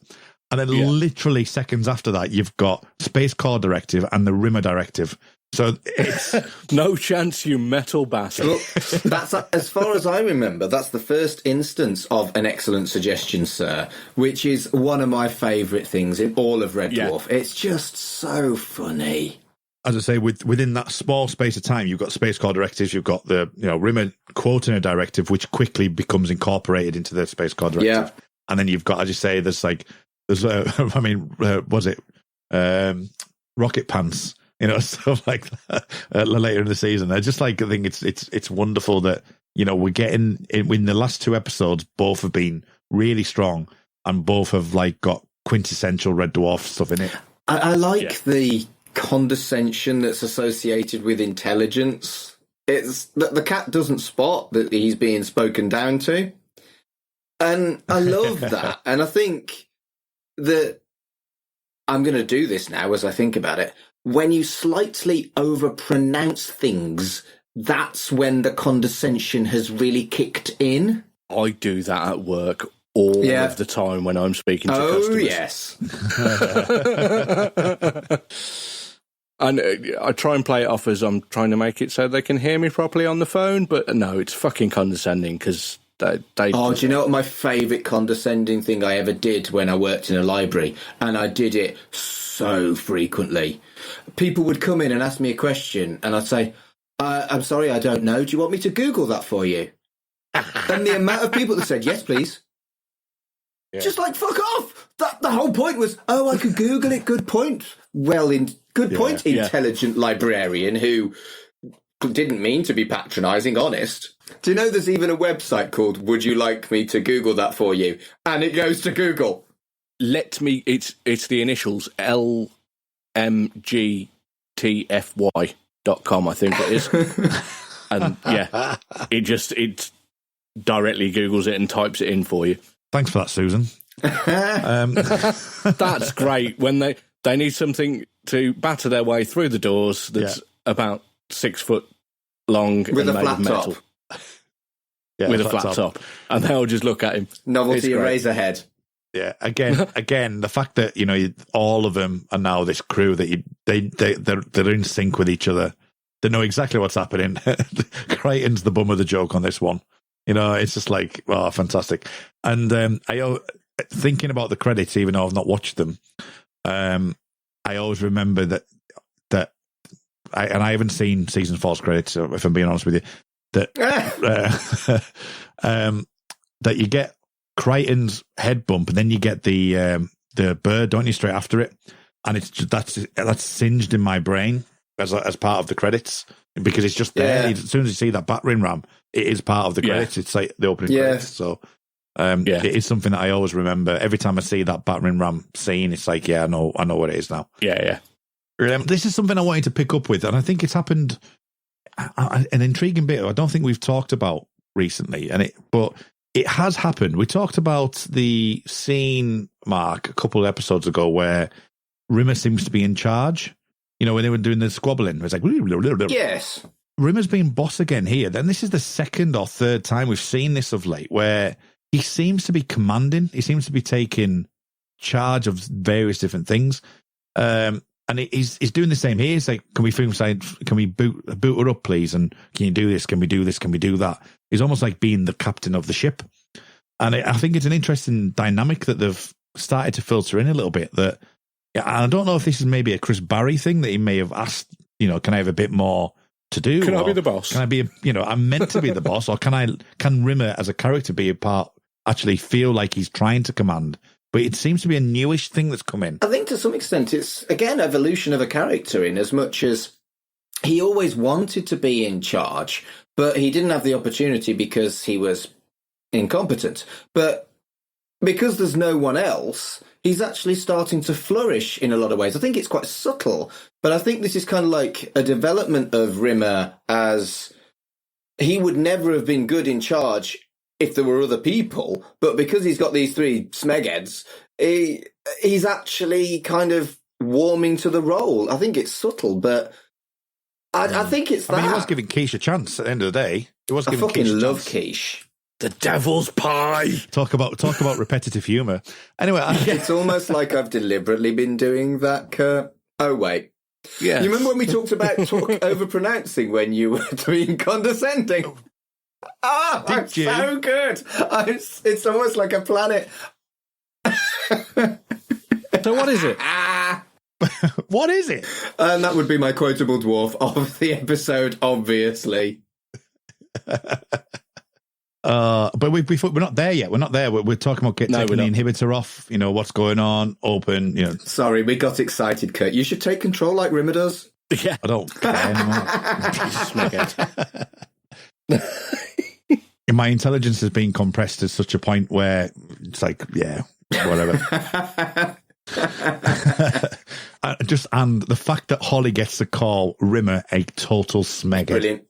And then literally seconds after that, you've got Space Core Directive and the Rimmer Directive. So it's No chance, you metal bastard. Look, that's, as far as I remember, that's the first instance of an excellent suggestion, sir, which is one of my favourite things in all of Red Dwarf. It's just so funny. as I say, within that small space of time, you've got Space Corps directives, you've got the Rimmer quoting a directive, which quickly becomes incorporated into the Space Corps directive. Yeah. And then you've got, as you say, was it Rocket Pants? Stuff like that later in the season. I just I think it's wonderful that we're getting in the last two episodes. Both have been really strong, and both have got quintessential Red Dwarf stuff in it. I like the condescension that's associated with intelligence. It's that the cat doesn't spot that he's being spoken down to, and I love that. And I think that I'm going to do this now as I think about it. When you slightly overpronounce things, that's when the condescension has really kicked in. I do that at work all of the time when I'm speaking to customers. Yes. And I try and play it off as I'm trying to make it so they can hear me properly on the phone, but no, it's fucking condescending because they... Oh, do you know what my favourite condescending thing I ever did when I worked in a library? And I did it so frequently. People would come in and ask me a question, and I'd say, I'm sorry, I don't know. Do you want me to Google that for you? And the amount of people that said, yes, please. Yeah. Just fuck off. The whole point was, I could Google it. Good point. Good point, intelligent librarian who didn't mean to be patronising, honest. Do you know there's even a website called Would You Like Me to Google That For You? And it goes to Google. It's the initials LMGTFY.com, I think it is. And it directly Googles it and types it in for you. Thanks for that, Susan. That's great. When they need something to batter their way through the doors that's about 6 foot long with and a made flat of metal. top. With a flat top. And they'll just look at him. Novelty eraser head. Yeah, again, the fact that all of them are now this crew that they're in sync with each other. They know exactly what's happening. Crichton's the bum of the joke on this one. It's just fantastic. And I thinking about the credits, even though I've not watched them, I always remember that I haven't seen season 4's credits. If I'm being honest with you, that that you get Crichton's head bump, and then you get the bird, don't you, straight after it, and that's singed in my brain as part of the credits because it's just there. As soon as you see that battering ram, it is part of the credits. It's like the opening credits. So it is something that I always remember. Every time I see that battering ram scene, it's like, I know what it is now. Yeah. This is something I wanted to pick up with, and I think it's happened. An intriguing bit I don't think we've talked about recently, but it has happened. We talked about the scene, Mark, a couple of episodes ago where Rimmer seems to be in charge. When they were doing the squabbling, it's like, yes. Rimmer's being boss again here. Then this is the second or third time we've seen this of late, where he seems to be commanding. He seems to be taking charge of various different things. And he's doing the same here. He's like, can we boot her up, please? And can you do this? Can we do this? Can we do that? He's almost like being the captain of the ship. And I think it's an interesting dynamic that they've started to filter in a little bit. That I don't know if this is maybe a Chris Barry thing that he may have asked, can I have a bit more to do? Can I be the boss? Can I be, I'm meant to be the boss, or can Rimmer as a character be a part, actually feel like he's trying to command? But it seems to be a newish thing that's come in. I think to some extent it's, again, evolution of a character in as much as he always wanted to be in charge, but he didn't have the opportunity because he was incompetent. But because there's no one else, he's actually starting to flourish in a lot of ways. I think it's quite subtle, but I think this is kind of like a development of Rimmer as he would never have been good in charge if there were other people, but because he's got these three smegheads, he's actually kind of warming to the role. I think it's subtle, but I think it's that. I mean, he was giving Quiche a chance at the end of the day. He was giving fucking Quiche a love chance. Quiche. The devil's pie. Talk about repetitive humour. Anyway, it's almost like I've deliberately been doing that, Kurt. Oh, wait. Yes. You remember when we talked about over-pronouncing when you were being condescending? Oh, that's so good. It's almost like a planet. So what is it? What is it? And that would be my quotable dwarf of the episode, obviously. But we're not there yet. We're not there. We're talking about taking the inhibitor off. You know, what's going on, open, you know. Sorry, we got excited, Kurt. You should take control like Rimmer does. Yeah. I don't care anymore. My intelligence has been compressed to such a point where it's like, yeah, whatever. And the fact that Holly gets to call Rimmer a total smeghead. Brilliant.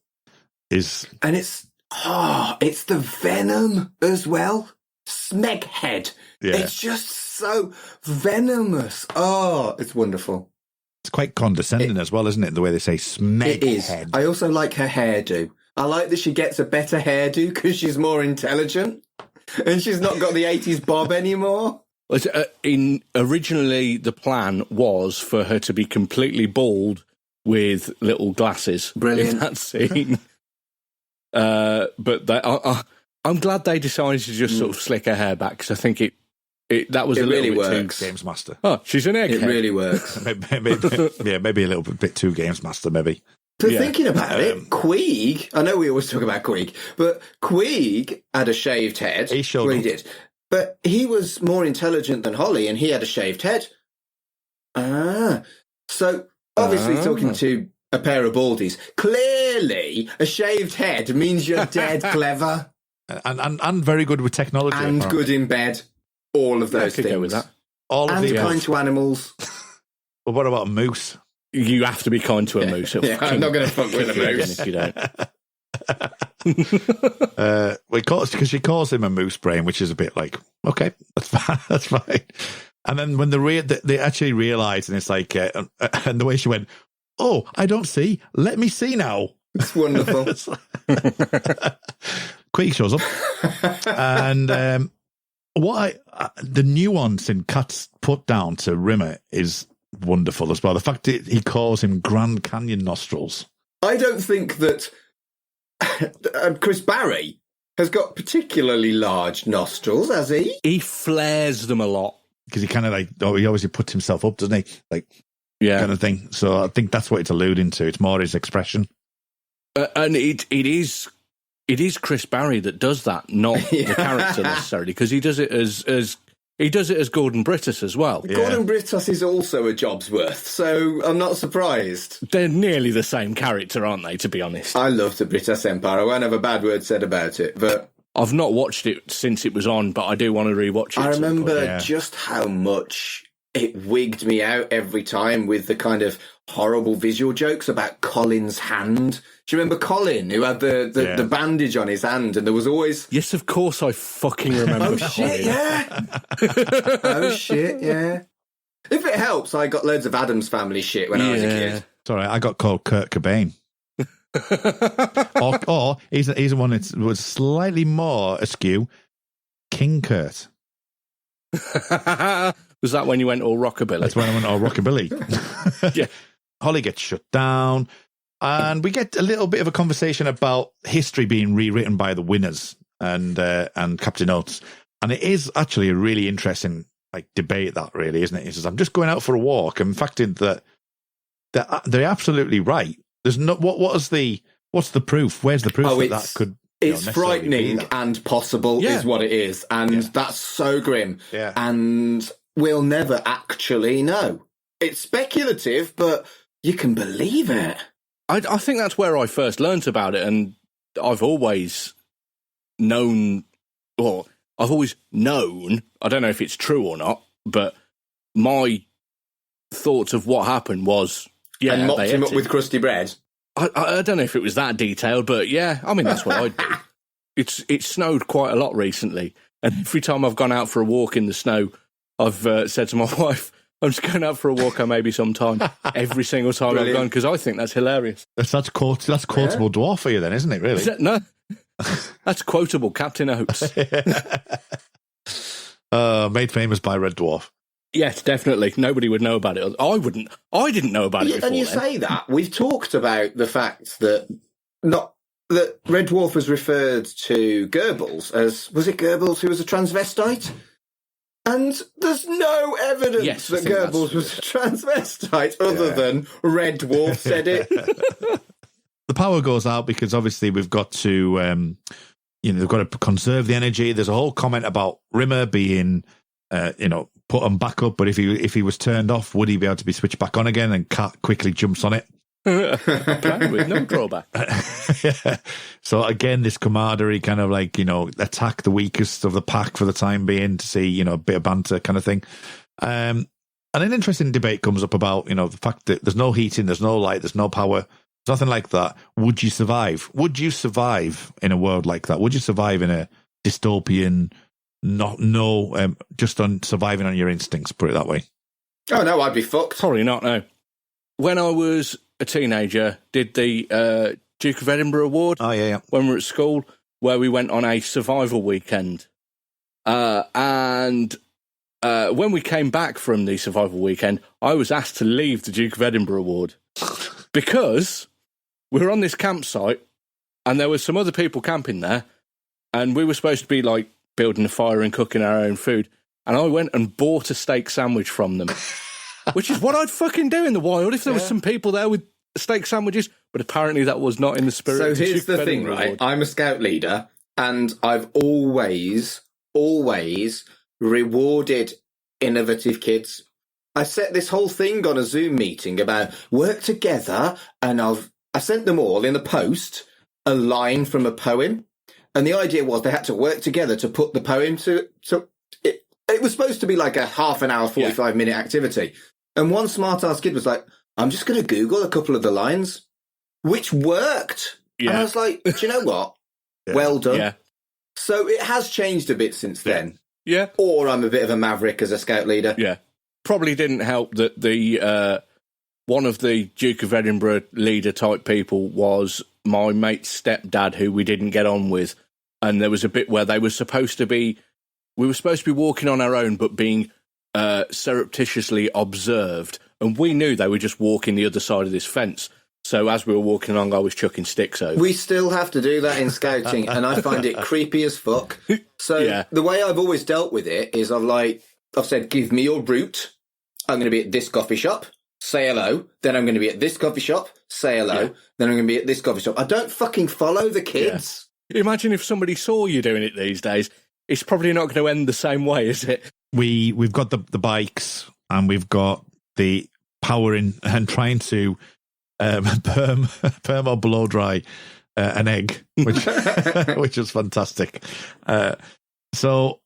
And it's the venom as well. Smeghead. Yeah. It's just so venomous. Oh, it's wonderful. It's quite condescending as well, isn't it? The way they say smeghead. It is. I also like her hairdo. I like that she gets a better hairdo because she's more intelligent and she's not got the 80s bob anymore. Originally, the plan was for her to be completely bald with little glasses. Brilliant. In that scene. But I'm glad they decided to just sort of slick her hair back because I think that was a little really bit works. too Games Master. Oh, she's an egghead. It really works. maybe a little bit too Games Master, maybe. But thinking about it, Queeg, I know we always talk about Queeg, but Queeg had a shaved head. He showed he did. But he was more intelligent than Holly, and he had a shaved head. So obviously talking to a pair of baldies, clearly a shaved head means you're dead clever. And very good with technology. And good in bed. All of those things. Go with that. And kind to animals. Well, what about a moose? You have to be kind to a moose. I'm not going to fuck with a moose if you don't. Because she calls him a moose brain, which is a bit like, okay, that's fine. That's fine. And then when they actually realise, and it's like, and the way she went, oh, I don't see. Let me see now. It's wonderful. Queeg shows up, and the nuance in Kat's put down to Rimmer is wonderful as well. The fact that he calls him Grand Canyon nostrils. I don't think that Chris Barry has got particularly large nostrils, has he? He flares them a lot. Because he kind of he obviously puts himself up, doesn't he? Kind of thing. So I think that's what it's alluding to. It's more his expression. And it is Chris Barry that does that, not the character necessarily, because he does it as Gordon Brittas as well. Yeah. Gordon Brittas is also a job's worth, so I'm not surprised. They're nearly the same character, aren't they, to be honest? I love the Brittas Empire. I won't have a bad word said about it, but I've not watched it since it was on, but I do want to rewatch it. I remember just how much it wigged me out every time with the kind of horrible visual jokes about Colin's hand. Do you remember Colin, who had the bandage on his hand, and there was always... Yes, of course I fucking remember. Oh, shit, yeah. Oh, shit, yeah. If it helps, I got loads of Addams Family shit when I was a kid. Sorry, I got called Kurt Cobain. or he's the one that was slightly more askew. King Kurt. Was that when you went all rockabilly? That's when I went all rockabilly. Yeah. Holly gets shut down, and we get a little bit of a conversation about history being rewritten by the winners and Captain Oates. And it is actually a really interesting debate, that really, isn't it? He says, I'm just going out for a walk. And in fact, they're absolutely right. There's no what's the proof? Where's the proof that could? It's frightening and possible is what it is. And that's so grim. Yeah. And we'll never actually know. It's speculative, but you can believe it. I think that's where I first learnt about it. And I've always known, I don't know if it's true or not, but my thoughts of what happened was, and mopped him up with crusty bread. I don't know if it was that detailed, but that's what I'd do. It snowed quite a lot recently, and every time I've gone out for a walk in the snow, I've said to my wife, I'm just going out for a walk, maybe sometime. Every single time I've gone, because I think that's hilarious. That's quotable dwarf for you then, isn't it, really? No. That's quotable Captain Oates. Made famous by Red Dwarf. Yes, definitely. Nobody would know about it. I wouldn't. I didn't know about it before And you then. say that, we've talked about the fact that Red Dwarf has referred to Goebbels as, was it Goebbels who was a transvestite? And there's no evidence that Goebbels was a transvestite other than Red Dwarf said it. The power goes out because obviously we've got to, they've got to conserve the energy. There's a whole comment about Rimmer being, put on back up, but if he was turned off, would he be able to be switched back on again? And Cat quickly jumps on it. With no drawback. Yeah. So again, this camaraderie kind of like, attack the weakest of the pack for the time being to see, a bit of banter kind of thing. And an interesting debate comes up about, the fact that there's no heating, there's no light, there's no power, there's nothing like that. Would you survive? Would you survive in a world like that? Would you survive in a dystopian, just on surviving on your instincts, put it that way? Oh, no, I'd be fucked. Probably not, no. When I was a teenager, did the Duke of Edinburgh Award. Oh, yeah. When we were at school, where we went on a survival weekend. And when we came back from the survival weekend, I was asked to leave the Duke of Edinburgh Award because we were on this campsite and there were some other people camping there and we were supposed to be like building a fire and cooking our own food. And I went and bought a steak sandwich from them, which is what I'd fucking do in the wild if there was some people there with steak sandwiches. But apparently that was not in the spirit. So of the here's Duke the of thing, Edinburgh right? Award. I'm a scout leader and I've always rewarded innovative kids. I set this whole thing on a Zoom meeting about work together, and I sent them all in the post a line from a poem, and the idea was they had to work together to put the poem to it. It was supposed to be like a half an hour, 45-minute activity, and one smart-ass kid was like, "I'm just going to Google a couple of the lines," which worked. And I was like, "Do you know what? Well done." Yeah. So it has changed a bit since then. Yeah. Or I'm a bit of a maverick as a scout leader. Yeah. Probably didn't help that the one of the Duke of Edinburgh leader type people was my mate's stepdad, who we didn't get on with. And there was a bit where we were supposed to be walking on our own, but being surreptitiously observed. And we knew they were just walking the other side of this fence. So as we were walking along, I was chucking sticks over. We still have to do that in scouting, and I find it creepy as fuck. So the way I've always dealt with it is I've said, give me your route. I'm going to be at this coffee shop, say hello. Then I'm going to be at this coffee shop, say hello. Yeah. Then I'm going to be at this coffee shop. I don't fucking follow the kids. Yeah. Imagine if somebody saw you doing it these days. It's probably not going to end the same way, is it? We've got the bikes and we've got the powering and trying to perm or blow dry an egg, which is fantastic. So,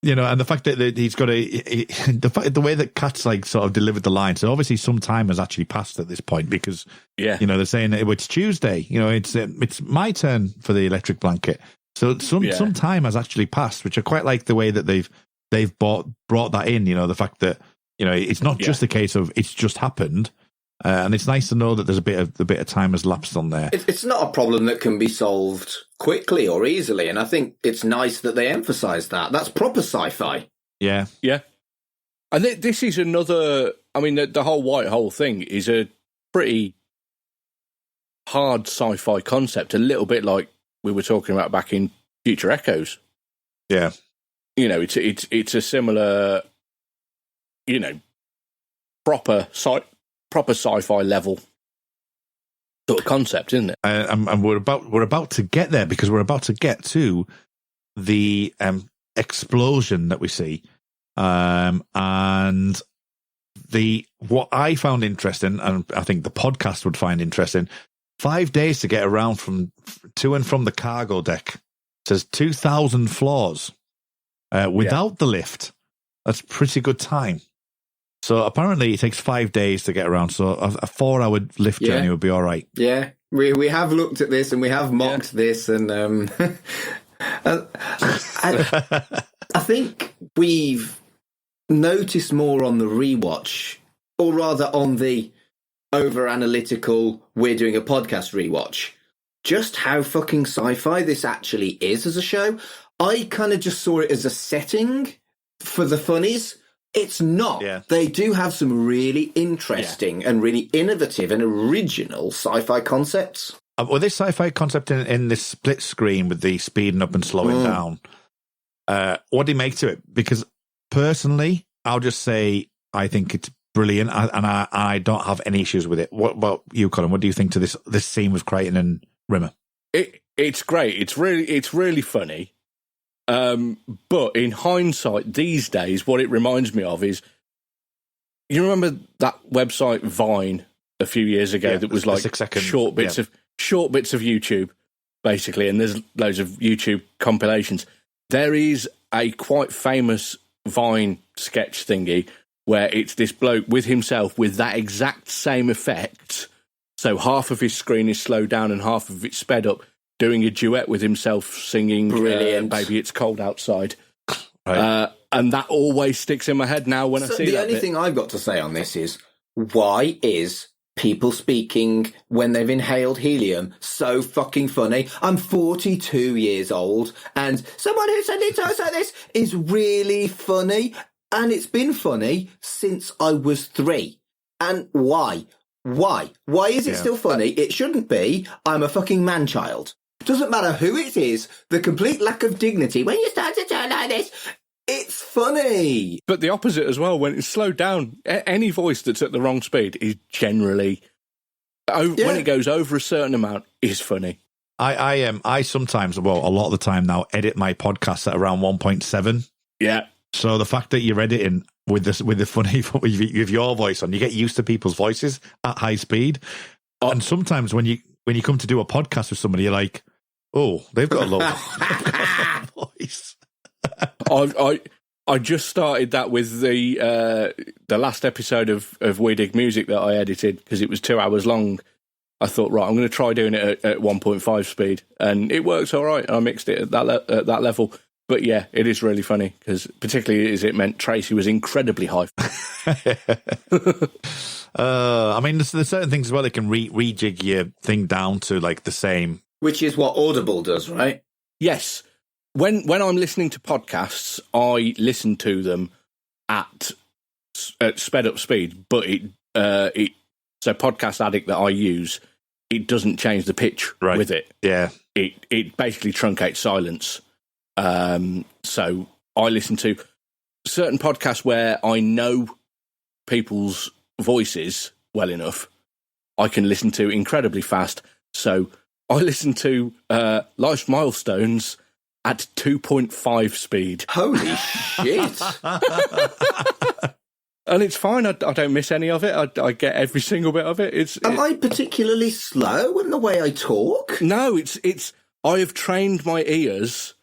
and the fact that he's got the way that Cat's like sort of delivered the line. So obviously some time has actually passed at this point because, they're saying it's Tuesday, it's my turn for the electric blanket. So some time has actually passed, which I quite like the way that they've brought that in, the fact that, it's not just a case of it's just happened. And it's nice to know that there's a bit of time has lapsed on there. It's not a problem that can be solved quickly or easily, and I think it's nice that they emphasise that. That's proper sci-fi. Yeah. Yeah. And this is another... I mean, the whole white hole thing is a pretty hard sci-fi concept, a little bit like we were talking about back in Future Echoes. Yeah. It's a similar, proper sci-fi level sort of concept, isn't it? And we're about to get there because we're about to get to the explosion that we see, and what I found interesting, and I think the podcast would find interesting. 5 days to get around to and from the cargo deck. It says 2,000 floors without the lift. That's pretty good time. So apparently it takes 5 days to get around. So a 4-hour lift journey would be all right. Yeah, we have looked at this and we have mocked this, and I think we've noticed more on the rewatch, or rather on the over-analytical, we're doing a podcast rewatch, just how fucking sci-fi this actually is as a show. I kind of just saw it as a setting for the funnies. It's not. Yeah. They do have some really interesting and really innovative and original sci-fi concepts. Well, this sci-fi concept in this split screen with the speeding up and slowing down, what do you make to it? Because personally, I'll just say I think it's brilliant, and I don't have any issues with it. What about you, Colin? What do you think to this scene with Crichton and Rimmer? It's great. It's really funny. But in hindsight, these days, what it reminds me of is, you remember that website Vine a few years ago that was like 6 second, short bits of YouTube, basically, and there's loads of YouTube compilations. There is a quite famous Vine sketch thingy where it's this bloke with himself with that exact same effect. So half of his screen is slowed down and half of it's sped up, doing a duet with himself singing Baby It's Cold Outside. Right. And that always sticks in my head now when I see that. The only thing I've got to say on this is, why is people speaking when they've inhaled helium so fucking funny? I'm 42 years old, and someone who said it to us like this is really funny, and it's been funny since I was 3. And why? Why is it still funny? It shouldn't be. I'm a fucking man-child. Doesn't matter who it is, the complete lack of dignity when you start to turn like this, it's funny. But the opposite as well, when it's slowed down, any voice that's at the wrong speed is generally, when it goes over a certain amount, is funny. I sometimes, well, a lot of the time now, edit my podcasts at around 1.7. Yeah. So the fact that you're editing with the funny, with your voice on, you get used to people's voices at high speed. And sometimes when you come to do a podcast with somebody, you're like, oh, they've got a low voice. I just started that with the last episode of We Dig Music that I edited because it was 2 hours long. I thought, right, I'm going to try doing it at 1.5 speed, and it works all right. I mixed it at that level. But yeah, it is really funny because, particularly as it meant Tracy was incredibly high. I mean, there's certain things as well that can rejig your thing down to like the same. Which is what Audible does, right? Yes. When I'm listening to podcasts, I listen to them at sped up speed, but so Podcast Addict that I use, it doesn't change the pitch with it. Yeah. It basically truncates silence. So I listen to certain podcasts where I know people's voices well enough, I can listen to incredibly fast. So I listen to Life's Milestones at 2.5 speed. Holy shit. And it's fine. I don't miss any of it. I get every single bit of it. Am I particularly slow in the way I talk? No, it's. I have trained my ears,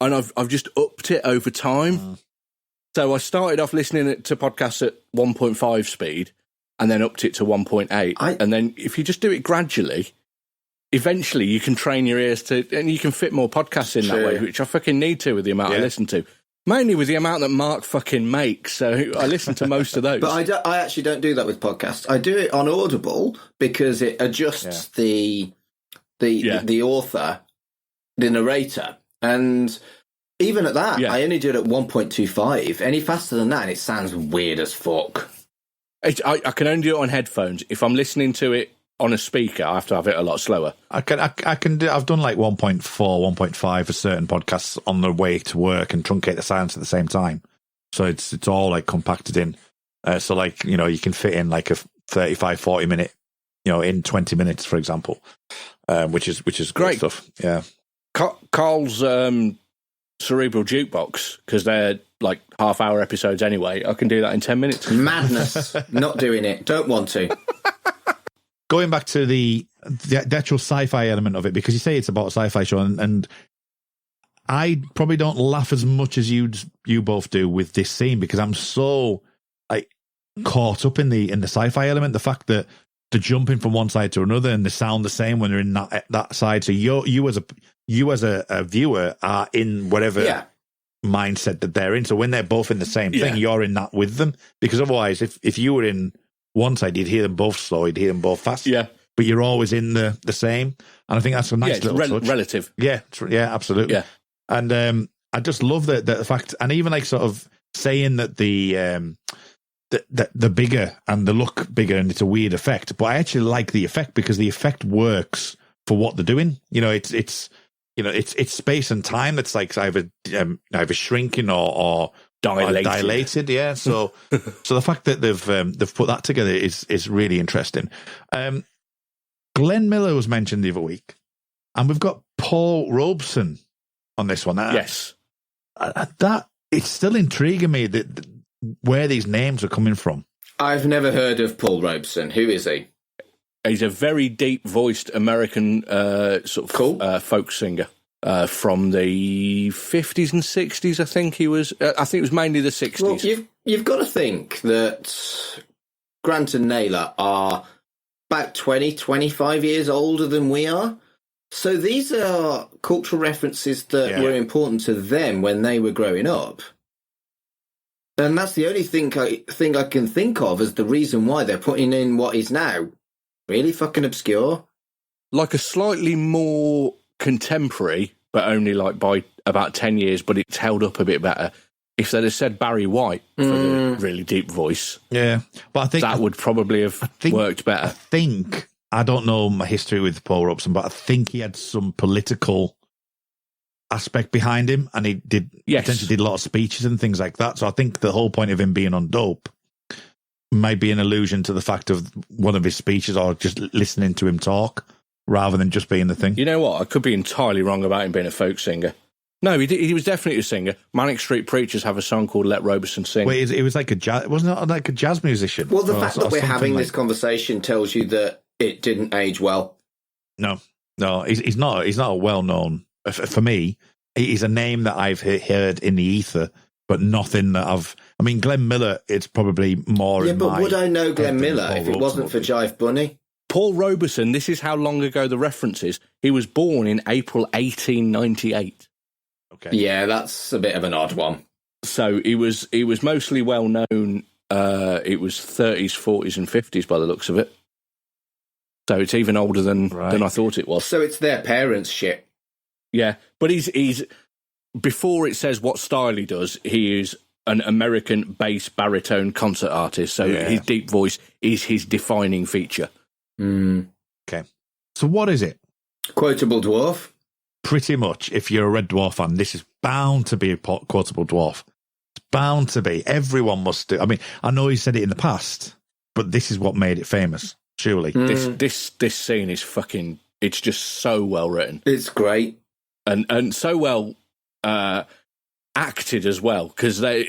and I've just upped it over time. So I started off listening to podcasts at 1.5 speed, and then upped it to 1.8. And then if you just do it gradually, eventually you can train your ears and you can fit more podcasts in that way, which I fucking need to with the amount I listen to. Mainly with the amount that Mark fucking makes, so I listen to most of those. But I actually don't do that with podcasts. I do it on Audible because it adjusts the author, the narrator, and even at that, I only do it at 1.25. Any faster than that, and it sounds weird as fuck. I can only do it on headphones. If I'm listening to it on a speaker, I have to have it a lot slower. I can do. I've done like 1.4, 1.5 for certain podcasts on the way to work and truncate the silence at the same time. So it's all like compacted in. So like, you know, you can fit in like a 35, 40 minute, you know, in 20 minutes, for example, which is great stuff. Yeah. Carl's Cerebral Jukebox, because they're like half-hour episodes anyway. I can do that in 10 minutes. Madness. Not doing it. Don't want to. Going back to the actual sci-fi element of it, because you say it's about a sci-fi show, and I probably don't laugh as much as you both do with this scene, because I'm so like caught up in the sci-fi element. The fact that they're jumping from one side to another and they sound the same when they're in that side. So you as a viewer are in whatever mindset that they're in. So when they're both in the same thing, you're in that with them, because otherwise, if you were in one side, you'd hear them both slow, you'd hear them both fast. Yeah. But you're always in the same. And I think that's a nice little touch. Relative. Yeah, absolutely. Yeah. And I just love the fact, and even like sort of saying that the bigger and the look bigger and it's a weird effect, but I actually like the effect because the effect works for what they're doing. It's space and time that's like either shrinking or dilated. Yeah. So the fact that they've put that together is really interesting. Glenn Miller was mentioned the other week, and we've got Paul Robeson on this one. Yes. That it's still intriguing me that where these names are coming from. I've never heard of Paul Robeson. Who is he? He's a very deep-voiced American folk singer from the 50s and 60s, I think he was. I think it was mainly the 60s. Well, you've got to think that Grant and Naylor are about 20, 25 years older than we are. So these are cultural references that were important to them when they were growing up. And that's the only thing I can think of as the reason why they're putting in what is now really fucking obscure. Like a slightly more contemporary, but only like by about 10 years, but it's held up a bit better. If they'd have said Barry White for the really deep voice, but I think that would probably have worked better. I don't know my history with Paul Robeson, but I think he had some political aspect behind him, and he potentially did a lot of speeches and things like that. So I think the whole point of him being on dope might be an allusion to the fact of one of his speeches or just listening to him talk rather than just being the thing. You know what? I could be entirely wrong about him being a folk singer. No, he was definitely a singer. Manic Street Preachers have a song called Let Robeson Sing. Wait, it was like wasn't it like a jazz musician? Well, the fact that we're having this conversation tells you that it didn't age well. No, he's not a well-known. For me, he's a name that I've heard in the ether, but nothing that I've... I mean, Glenn Miller, it's probably more... Yeah, but would I know Glenn Miller if it wasn't for Jive Bunny? Paul Robeson, this is how long ago the reference is. He was born in April 1898. Okay. Yeah, that's a bit of an odd one. So he was mostly well known. It was 30s, 40s, and 50s by the looks of it. So it's even older than I thought it was. So it's their parents' shit. Yeah, but he's before it says what style he does, he is an American bass baritone concert artist. So his deep voice is his defining feature. Okay. So what is it? Quotable dwarf. Pretty much, if you're a Red Dwarf fan, this is bound to be a quotable dwarf. It's bound to be. Everyone must do. I mean, I know he said it in the past, but this is what made it famous, surely. This scene is fucking... It's just so well written. It's great. And so well acted as well, because I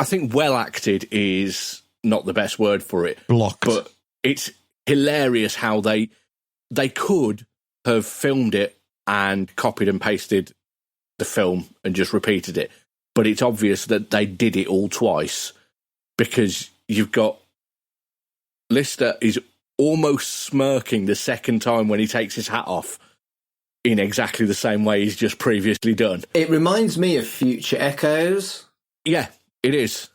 think well acted is not the best word for it. Blocked. But it's hilarious how they could have filmed it and copied and pasted the film and just repeated it. But it's obvious that they did it all twice, because you've got Lister is almost smirking the second time when he takes his hat off in exactly the same way he's just previously done. It reminds me of Future Echoes. Yeah, it is.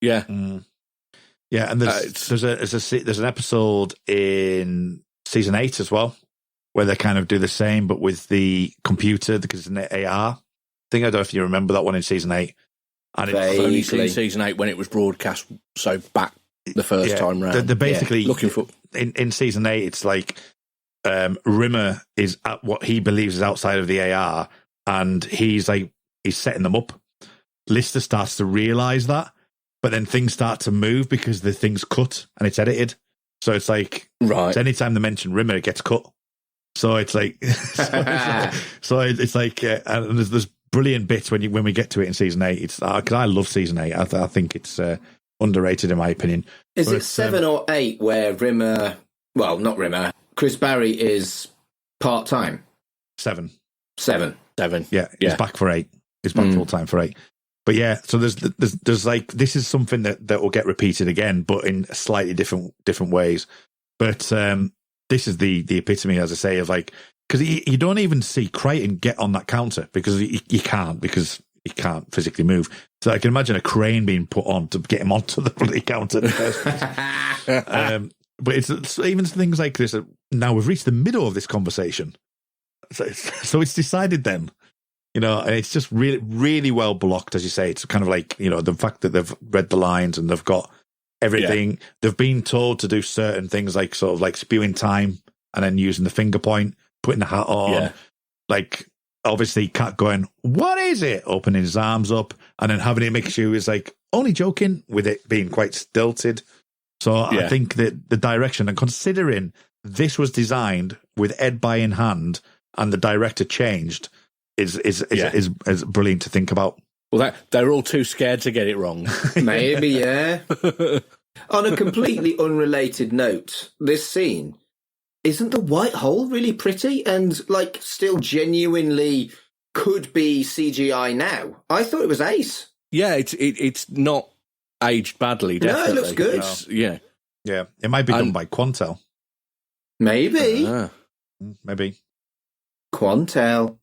Yeah. Yeah, and there's an episode in season 8 as well, where they kind of do the same, but with the computer, because it's an AR thing. I don't know if you remember that one in season 8. And I've only seen season 8 when it was broadcast, so back the first time round. They're basically looking for... In season 8, it's like Rimmer is at what he believes is outside of the AR, and he's setting them up. Lister starts to realise that, but then things start to move because the thing's cut and it's edited. So it's like, so anytime they mention Rimmer, it gets cut. So it's like, and there's brilliant bits when we get to it in season 8. It's because I love season 8. I think it's underrated in my opinion. Is it 7 or 8 where Rimmer? Well, not Rimmer. Chris Barry is part time. 7. Yeah, he's back for 8. He's back full time for 8. But yeah, so there's like, this is something that will get repeated again, but in slightly different ways. But this is the epitome, as I say, of like, because you don't even see Crichton get on that counter because you can't physically move. So I can imagine a crane being put on to get him onto the bloody counter in the first place. But it's even things like this. Now we've reached the middle of this conversation. So it's decided then You know, and it's just really, really well blocked, as you say. It's kind of like, you know, the fact that they've read the lines and they've got everything. Yeah. They've been told to do certain things, like sort of like spewing time and then using the finger point, putting the hat on. Like, obviously, Cat going, "What is it?" Opening his arms up, and then having it make sure he's like, only joking, with it being quite stilted. So I think that the direction, and considering this was designed with Ed by in hand and the director changed, is brilliant to think about. Well, they're all too scared to get it wrong. Maybe, yeah. On a completely unrelated note, this scene, isn't the white hole really pretty and, like, still genuinely could be CGI now? I thought it was ace. Yeah, it's not aged badly, definitely. No, it looks good. Yeah, it might be done by Quantel. Maybe. Maybe. Quantel.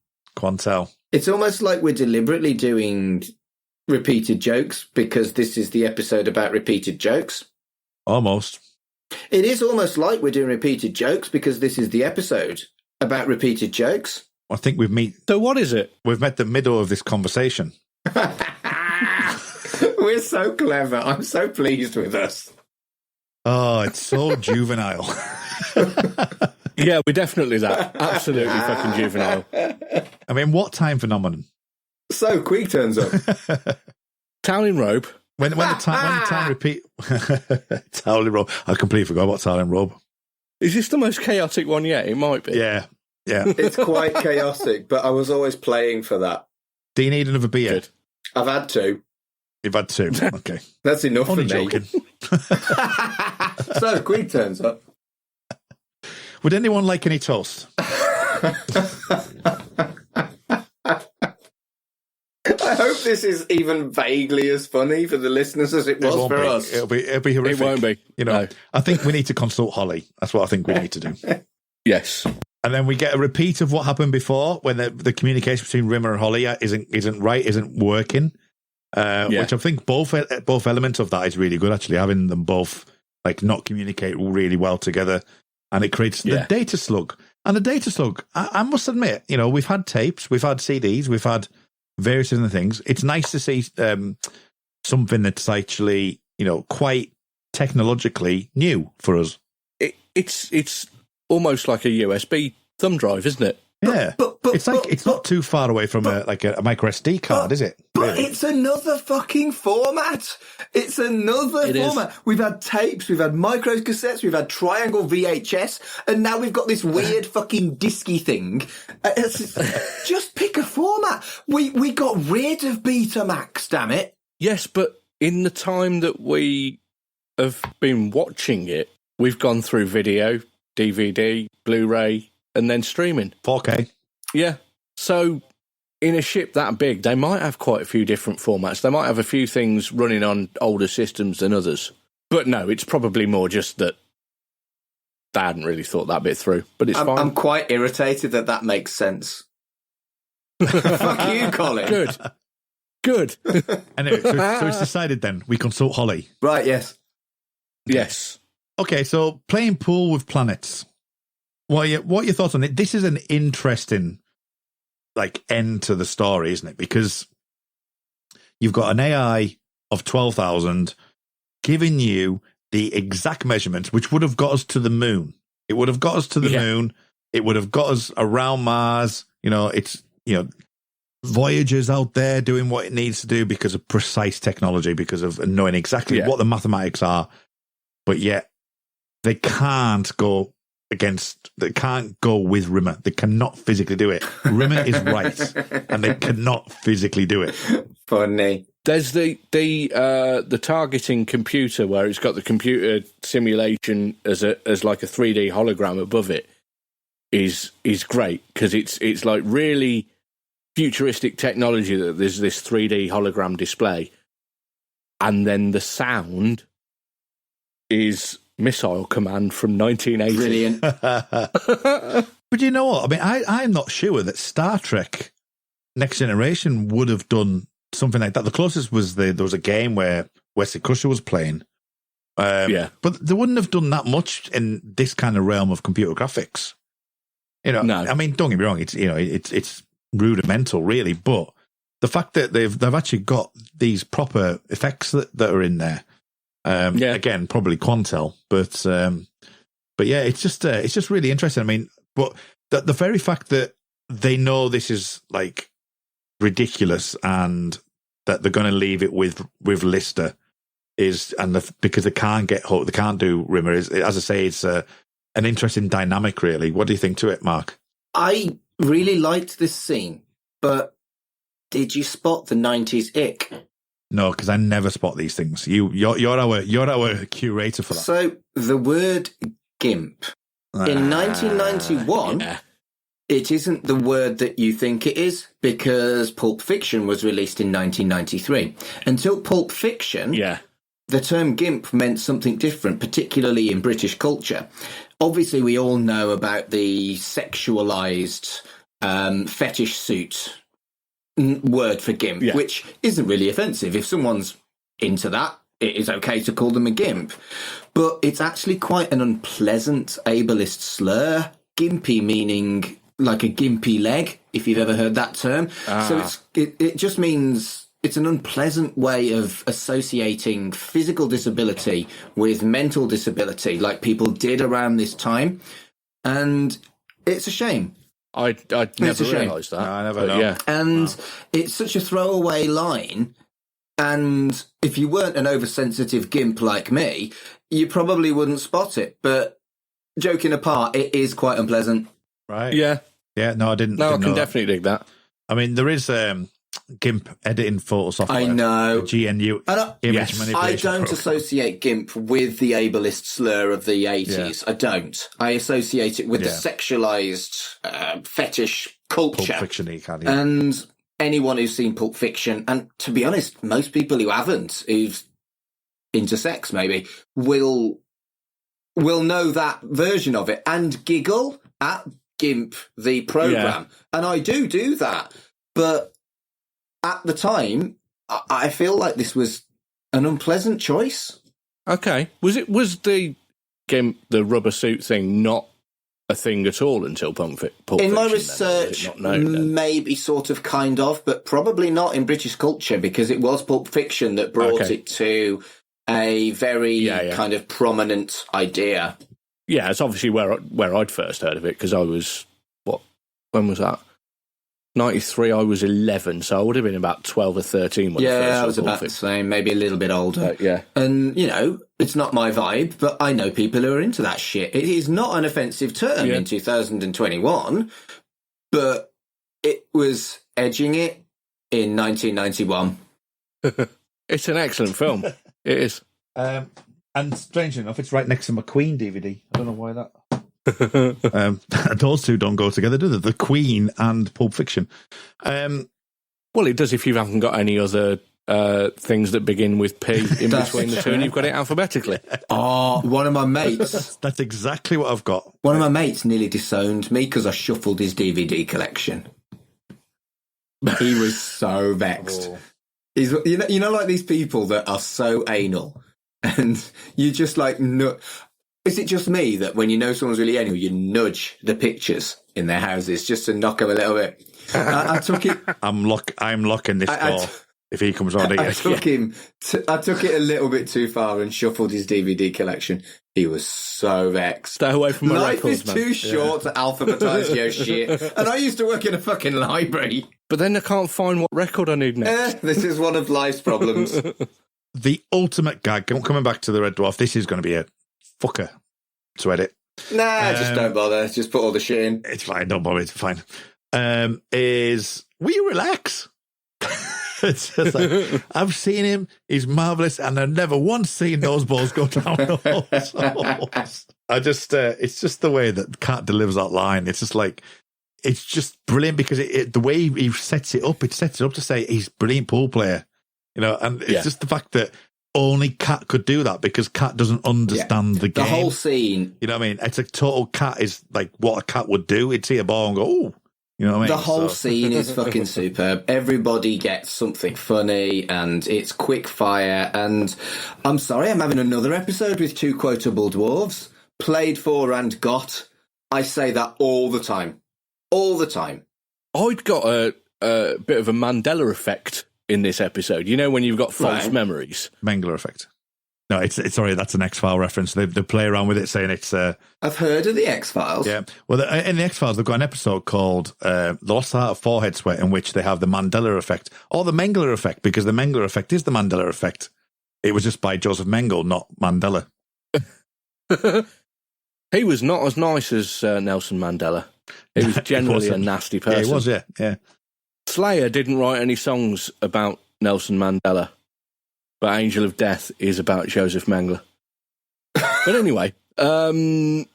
It's almost like we're deliberately doing repeated jokes because this is the episode about repeated jokes. Almost. It is almost like we're doing repeated jokes because this is the episode about repeated jokes. I think So what is it? We've met the middle of this conversation. We're so clever. I'm so pleased with us. Oh, it's so juvenile. Yeah, we're definitely that. Absolutely fucking juvenile. I mean, what time phenomenon? So Queeg turns up. Town in robe. When the time repeat. Town in robe. I completely forgot about Town in robe. Is this the most chaotic one yet? It might be. Yeah. It's quite chaotic, but I was always playing for that. Do you need another beer? Good. I've had two. You've had two. Okay. That's enough Only for me. joking. So Queeg turns up. Would anyone like any toast? I hope this is even vaguely as funny for the listeners as it was for us. It'll be horrific. It won't be. You know, No. I think we need to consult Holly. That's what I think we need to do. Yes. And then we get a repeat of what happened before when the communication between Rimmer and Holly isn't right, isn't working. Which I think both elements of that is really good, actually, having them both like not communicate really well together. And it creates the data slug. And the data slug, I must admit, you know, we've had tapes, we've had CDs, we've had various different things. It's nice to see something that's actually, you know, quite technologically new for us. It's almost like a USB thumb drive, isn't it? Yeah, but it's not too far away from a micro SD card, is it? But really? It's another fucking format. It's another format. We've had tapes, we've had micro cassettes, we've had triangle VHS, and now we've got this weird fucking disky thing. Just pick a format. We got rid of Betamax, damn it. Yes, but in the time that we have been watching it, we've gone through video, DVD, Blu-ray, and then streaming. 4K. Yeah. So in a ship that big, they might have quite a few different formats. They might have a few things running on older systems than others. But no, it's probably more just that they hadn't really thought that bit through. But it's fine. I'm quite irritated that makes sense. Fuck you, Colin. Good. Anyway, so it's decided then. We consult Holly. Right, yes. Yes. Okay, so playing pool with planets. What are your thoughts on it? This is an interesting end to the story, isn't it? Because you've got an AI of 12,000 giving you the exact measurements, which would have got us to the moon. It would have got us to the moon. It would have got us around Mars. You know, it's, you know, Voyager's out there doing what it needs to do because of precise technology, because of knowing exactly what the mathematics are. But yet they can't go with Rimmer. They cannot physically do it. Rimmer is right, and they cannot physically do it. Funny. There's the targeting computer where it's got the computer simulation as like a 3D hologram above it is great because it's like really futuristic technology that there's this 3D hologram display, and then the sound is Missile Command from 1980. Brilliant. But you know what? I mean, I'm not sure that Star Trek Next Generation would have done something like that. The closest was there was a game where Wesley Crusher was playing. But they wouldn't have done that much in this kind of realm of computer graphics. You know, no. I mean, don't get me wrong. It's rudimental, really. But the fact that they've actually got these proper effects that are in there, again, probably Quantel, but yeah, it's just really interesting. I mean, but the very fact that they know this is like ridiculous and that they're going to leave it with Lister because they can't get hooked, they can't do Rimmer. As I say, it's an interesting dynamic, really. What do you think to it, Mark? I really liked this scene, but did you spot the 90s ick? No, because I never spot these things. You're our curator for that. So the word GIMP in 1991, it isn't the word that you think it is, because Pulp Fiction was released in 1993. Until Pulp Fiction, the term GIMP meant something different, particularly in British culture. Obviously, we all know about the sexualized fetish suit word for GIMP, which isn't really offensive. If someone's into that, it is okay to call them a GIMP. But it's actually quite an unpleasant ableist slur. Gimpy meaning like a gimpy leg, if you've ever heard that term. So it just means it's an unpleasant way of associating physical disability with mental disability, like people did around this time. And it's a shame. I never realised that. No, I never know. Yeah. And it's such a throwaway line. And if you weren't an oversensitive gimp like me, you probably wouldn't spot it. But joking apart, it is quite unpleasant. Right. Yeah. Yeah, no, I didn't. No, I didn't can know that. definitely dig that. I mean, there is GIMP editing photo software. I know. GNU image manipulation. I don't program. associate GIMP with the ableist slur of the 80s. I don't. I associate it with the sexualized fetish culture. Pulp Fiction-y kind of. And anyone who's seen Pulp Fiction, and to be honest, most people who haven't, who's into sex maybe, will know that version of it and giggle at GIMP, the program. And I do that. But at the time, I feel like this was an unpleasant choice. Okay. Was the GIMP, the rubber suit thing, not a thing at all until Pulp Fiction? In my then? research, Not known, then? maybe sort of kind of, but probably not in British culture, because it was Pulp Fiction that brought it to a very kind of prominent idea. Yeah, it's obviously where I'd first heard of it, because I was, when was that? 93, I was 11, so I would have been about 12 or 13 when I was about the same, maybe a little bit older. And, it's not my vibe, but I know people who are into that shit. It is not an offensive term in 2021, but it was edging it in 1991. It's an excellent film. It is. And strangely enough, it's right next to my Queen DVD. I don't know why that. Those two don't go together, do they? The Queen and Pulp Fiction. Well, it does if you haven't got any other things that begin with P in between the two, and you've got it alphabetically. Oh, one of my mates. That's exactly what I've got. One of my mates nearly disowned me because I shuffled his DVD collection. He was so vexed. He's, like these people that are so anal, and you just like Is it just me that when you know someone's really anal, you nudge the pictures in their houses just to knock them a little bit? I took it. I'm locking this door if he comes round again. I took it a little bit too far and shuffled his DVD collection. He was so vexed. Stay away from my Life records, is man. too short to alphabetise your shit. And I used to work in a fucking library. But then I can't find what record I need next. This is one of life's problems. The ultimate gag, coming back to the Red Dwarf, this is going to be a fucker to edit. Nah, just don't bother. Just put all the shit in. It's fine, don't bother, it's fine. Will you relax? It's just like, I've seen him, he's marvellous, and I've never once seen those balls go down those holes. It's just the way that Cat delivers that line. It's just like, it's just brilliant because the way he sets it up to say he's a brilliant pool player, and it's just the fact that only Cat could do that because Cat doesn't understand the game. The whole scene. You know what I mean? It's a total Cat is like what a cat would do. It'd see a ball and go, oh. You know what I mean? The whole scene is fucking superb. Everybody gets something funny and it's quick fire. And I'm sorry, I'm having another episode with two quotable dwarves. Played for and got. I say that all the time. All the time. I'd got a bit of a Mandela effect in this episode. You know, when you've got false memories. Mengele effect. No, it's sorry, that's an X-File reference. They play around with it, saying it's... I've heard of the X-Files. Yeah. Well, in the X-Files, they've got an episode called The Lost Art of Forehead Sweat, in which they have the Mandela effect, or the Mengele effect, because the Mengele effect is the Mandela effect. It was just by Joseph Mengele, not Mandela. He was not as nice as Nelson Mandela. He was generally a nasty person. Yeah, he was, yeah. Slayer didn't write any songs about Nelson Mandela, but Angel of Death is about Joseph Mengele. But anyway, my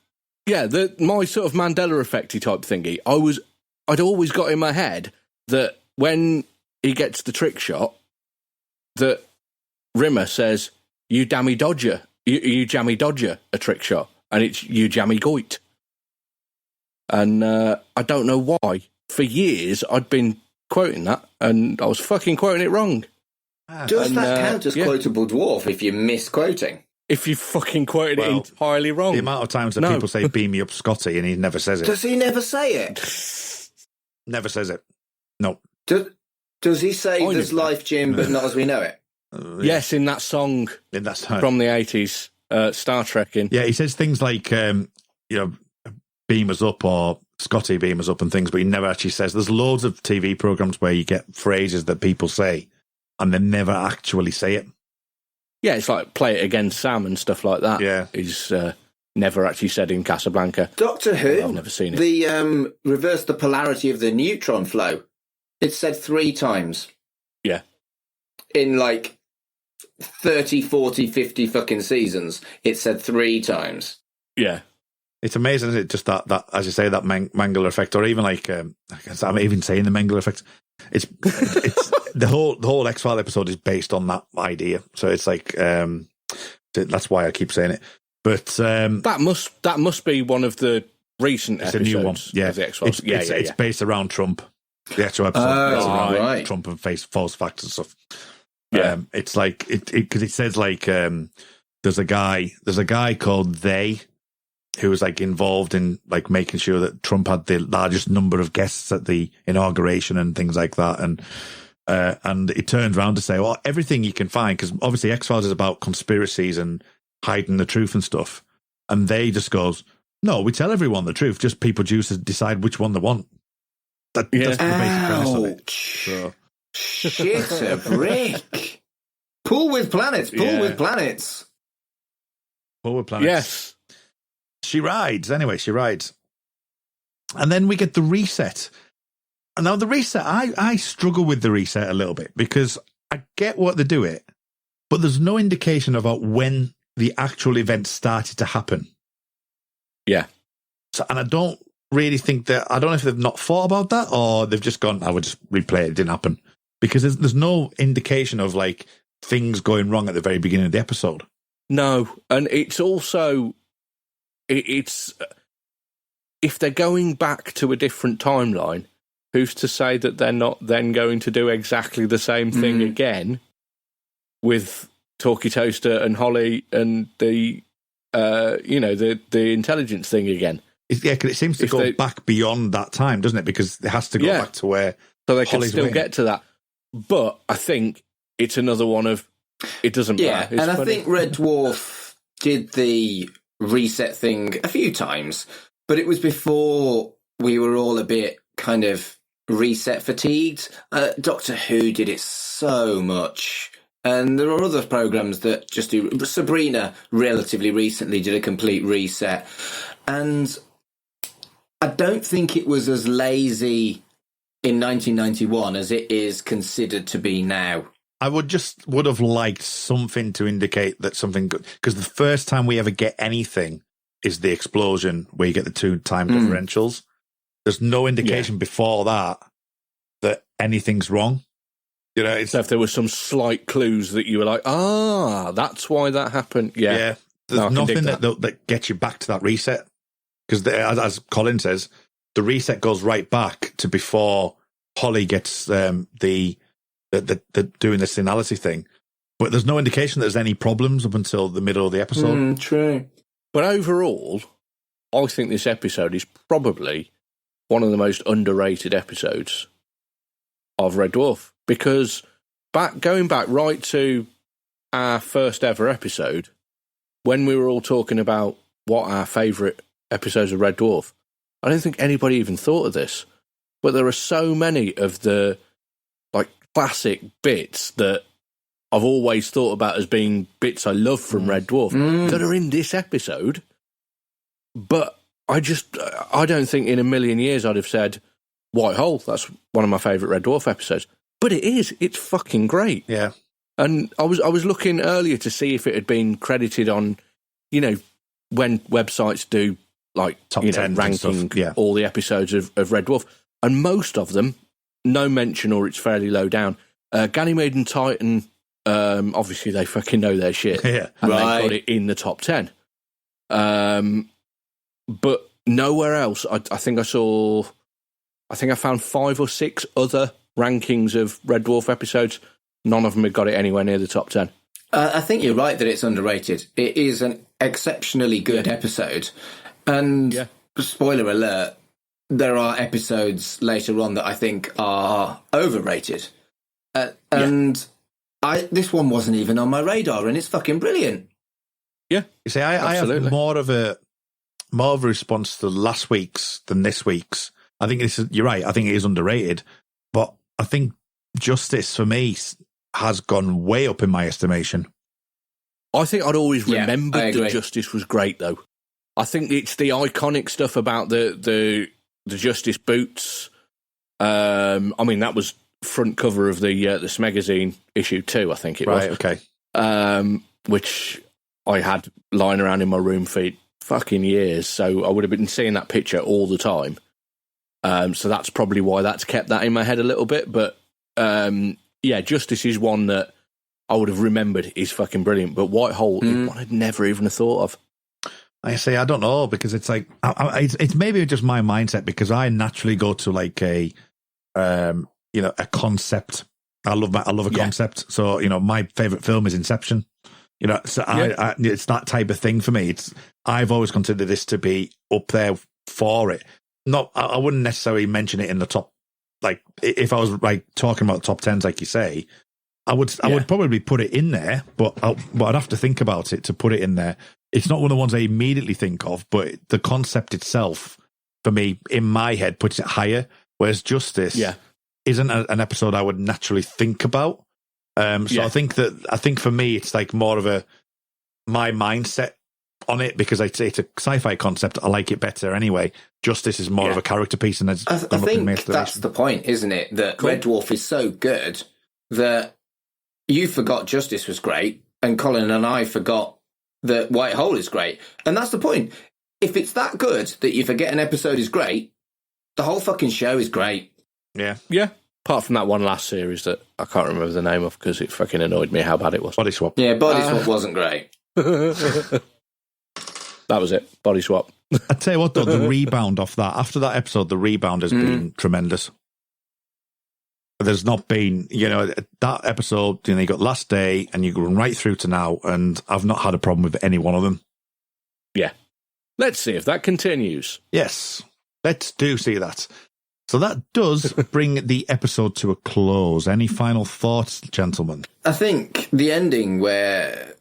sort of Mandela effecty type thingy, I'd always got in my head that when he gets the trick shot, that Rimmer says, "You dammy dodger, you jammy dodger," a trick shot, and it's "you jammy goit." And I don't know why. For years, I'd been quoting that, and I was fucking quoting it wrong. Does that count as quotable dwarf if you're misquoting? If you fucking quoted it entirely wrong. The amount of times that people say, "Beam me up, Scotty," and he never says it. Does he never say it? Never says it. No. Does he say "There's life, Jim, but not as we know it"? Yes, in that song from the 80s, Star Trek. Yeah, he says things like, beam us up or Scotty beam us up and things, but he never actually says. There's loads of TV programs where you get phrases that people say and they never actually say it. Yeah, it's like "Play It Again, Sam" and stuff like that. Yeah. Is never actually said in Casablanca. Doctor Who, I've never seen it. The reverse the polarity of the neutron flow. It's said 3 times. Yeah. In like 30, 40, 50 fucking seasons, it's said 3 times. Yeah. It's amazing, isn't it? Just that as you say, that Mengele effect, or even like, I'm even saying the Mengele effect. It's the whole X-File episode is based on that idea. So it's like, that's why I keep saying it. But that must be one of the recent episodes. It's a new one. Yeah. Of the X-Files. It's based around Trump. The actual episode based around Trump and false facts and stuff. Yeah. It's like because it says like there's a guy called They who was like involved in like making sure that Trump had the largest number of guests at the inauguration and things like that, and it turned around to say, well, everything you can find, because obviously X-Files is about conspiracies and hiding the truth and stuff, and They just goes, no, we tell everyone the truth, just people choose to decide which one they want. That's the basic premise of it. So. Shit a brick. Pull with planets. Pull with planets. Pull with planets. Yes. She rides. Anyway, she rides. And then we get the reset. And now the reset, I struggle with the reset a little bit because I get what they do it, but there's no indication about when the actual event started to happen. Yeah. So, and I don't really think I don't know if they've not thought about that or they've just gone, I would just replay it. It didn't happen. Because there's no indication of like things going wrong at the very beginning of the episode. No. And it's also, it's if they're going back to a different timeline, who's to say that they're not then going to do exactly the same thing again with Talkie Toaster and Holly and the intelligence thing again? Yeah, because it seems to go back beyond that time, doesn't it? Because it has to go back to where so they Holly's can still waiting. get to that. But I think it's another one of it doesn't matter. Yeah, and I think Red Dwarf did the reset thing a few times, but it was before we were all a bit kind of reset fatigued. Doctor Who did it so much. And there are other programs that just do. Sabrina relatively recently did a complete reset. And I don't think it was as lazy in 1991 as it is considered to be now. I would have liked something to indicate that something good, because the first time we ever get anything is the explosion where you get the 2 time differentials. There's no indication before that anything's wrong. You know, so if there were some slight clues that you were like, that's why that happened. Yeah. There's nothing that gets you back to that reset. Because as Colin says, the reset goes right back to before Holly gets the doing the senality thing. But there's no indication that there's any problems up until the middle of the episode. True. But overall, I think this episode is probably one of the most underrated episodes of Red Dwarf, because going back right to our first ever episode, when we were all talking about what our favourite episodes of Red Dwarf, I don't think anybody even thought of this, but there are so many of the like classic bits that I've always thought about as being bits I love from Red Dwarf that are in this episode. But I don't think in a million years I'd have said White Hole, that's one of my favourite Red Dwarf episodes. But it is. It's fucking great. Yeah. And I was looking earlier to see if it had been credited on, when websites do like Top 10 ranking yeah. all the episodes of Red Dwarf, and most of them, no mention or it's fairly low down. Ganymede and Titan, obviously they fucking know their shit, Yeah. and Right. they've got it in the top 10. But nowhere else. I think I found 5 or 6 other rankings of Red Dwarf episodes. None of them had got it anywhere near the top 10. I think you're right that it's underrated. It is an exceptionally good episode. And spoiler alert, there are episodes later on that I think are overrated. And this one wasn't even on my radar, and it's fucking brilliant. Yeah. You see, I have more of a response to last week's than this week's. I think you're right. I think it is underrated, but I think Justice for me has gone way up in my estimation. I think I'd always Yeah, remembered I agree. that Justice was great, though. I think it's the iconic stuff about the Justice boots. I mean, that was front cover of the Smegazine issue 2, I think it was. Right, okay. Which I had lying around in my room for fucking years, so I would have been seeing that picture all the time. So that's probably why that's kept that in my head a little bit. But Justice is one that I would have remembered is fucking brilliant. But White Hole is one I'd never even have thought of. I say I don't know, because it's like it's maybe just my mindset, because I naturally go to like a concept. I love a concept. So my favorite film is Inception. So I it's that type of thing for me. I've always considered this to be up there for it. I wouldn't necessarily mention it in the top. Like if I was like talking about top 10s, like you say, I would probably put it in there, but I'd have to think about it to put it in there. It's not one of the ones I immediately think of, but the concept itself, for me, in my head, puts it higher. Whereas Justice isn't an episode I would naturally think about. I think for me, it's like more of my mindset on it, because it's a sci-fi concept. I like it better anyway. Justice is more of a character piece, and I think that's the point, isn't it? That Red Dwarf is so good that you forgot Justice was great, and Colin and I forgot that White Hole is great. And that's the point. If it's that good that you forget an episode is great, the whole fucking show is great. Yeah. Yeah. Apart from that one last series that I can't remember the name of because it fucking annoyed me how bad it was. Body Swap. Yeah, Body Swap wasn't great. That was it. Body Swap. I tell you what, though, the rebound off that, after that episode, the rebound has been tremendous. There's not been, that episode, you got Last Day and you're going right through to now, and I've not had a problem with any one of them. Yeah. Let's see if that continues. Yes, let's see that. So that does bring the episode to a close. Any final thoughts, gentlemen? I think the ending where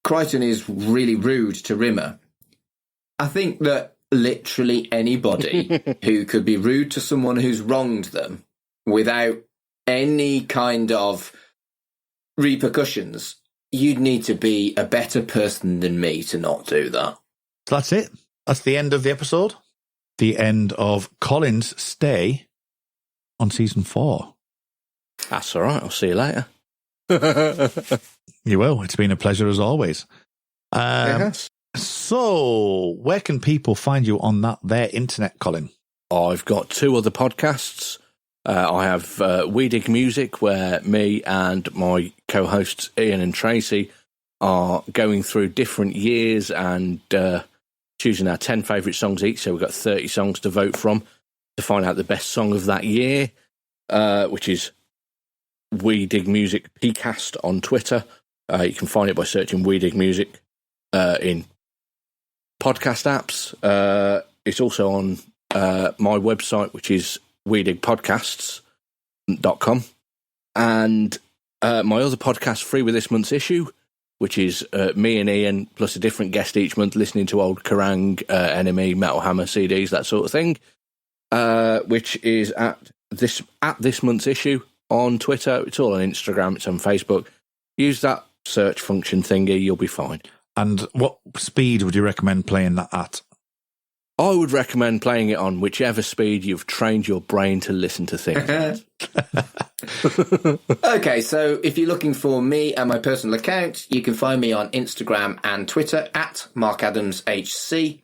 Crichton is really rude to Rimmer, I think that literally anybody who could be rude to someone who's wronged them without any kind of repercussions, you'd need to be a better person than me to not do that. So that's it. That's the end of the episode. The end of Colin's stay on season 4. That's all right. I'll see you later. You will. It's been a pleasure as always. Yes. So, where can people find you on their internet, Colin? I've got 2 other podcasts. I have We Dig Music, where me and my co-hosts Ian and Tracy are going through different years and choosing our 10 favourite songs each. So we've got 30 songs to vote from to find out the best song of that year, which is We Dig Music PCast on Twitter. You can find it by searching We Dig Music in podcast apps. It's also on my website, which is weirdingpodcasts.com, and my other podcast, Free with This Month's Issue, which is me and Ian plus a different guest each month listening to old Kerrang, Enemy, Metal Hammer CDs, that sort of thing, which is at this month's issue on Twitter. It's all on Instagram, it's on Facebook. Use that search function thingy, you'll be fine. And what speed would you recommend playing that at? I would recommend playing it on whichever speed you've trained your brain to listen to things at. Okay, so if you're looking for me and my personal account, you can find me on Instagram and Twitter at MarkAdamsHC.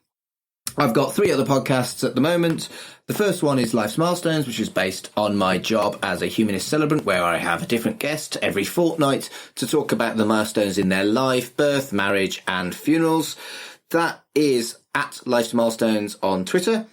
I've got 3 other podcasts at the moment. The first one is Life's Milestones, which is based on my job as a humanist celebrant, where I have a different guest every fortnight to talk about the milestones in their life, birth, marriage, and funerals. That is at Life's Milestones on Twitter.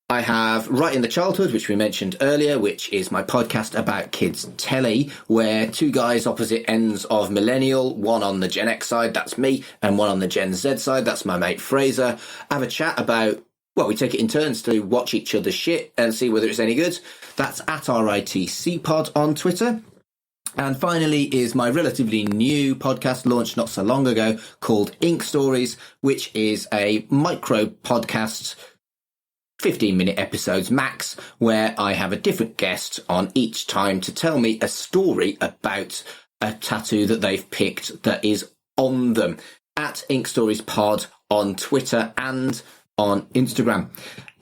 I have Right in the Childhood, which we mentioned earlier, which is my podcast about kids' telly, where 2 guys opposite ends of millennial, one on the Gen X side, that's me, and one on the Gen Z side, that's my mate Fraser, have a chat about, well, we take it in turns to watch each other's shit and see whether it's any good. That's at RITCpod on Twitter. And finally is my relatively new podcast launched not so long ago called Ink Stories, which is a micro podcast, 15-minute episodes max, where I have a different guest on each time to tell me a story about a tattoo that they've picked that is on them. At Ink Stories Pod on Twitter and on Instagram.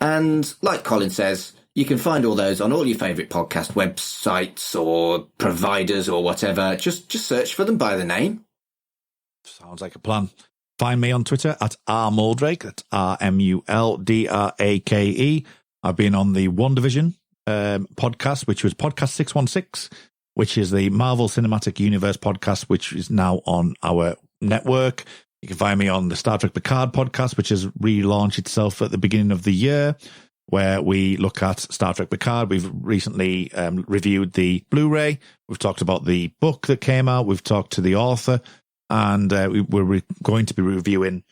And like Colin says, you can find all those on all your favourite podcast websites or providers or whatever. Just search for them by the name. Sounds like a plan. Find me on Twitter at rmuldrake, that's RMULDRAKE. I've been on the WandaVision podcast, which was podcast 616, which is the Marvel Cinematic Universe podcast, which is now on our network. You can find me on the Star Trek Picard podcast, which has relaunched itself at the beginning of the year, where we look at Star Trek Picard. We've recently reviewed the Blu-ray. We've talked about the book that came out. We've talked to the author. And we're going to be reviewing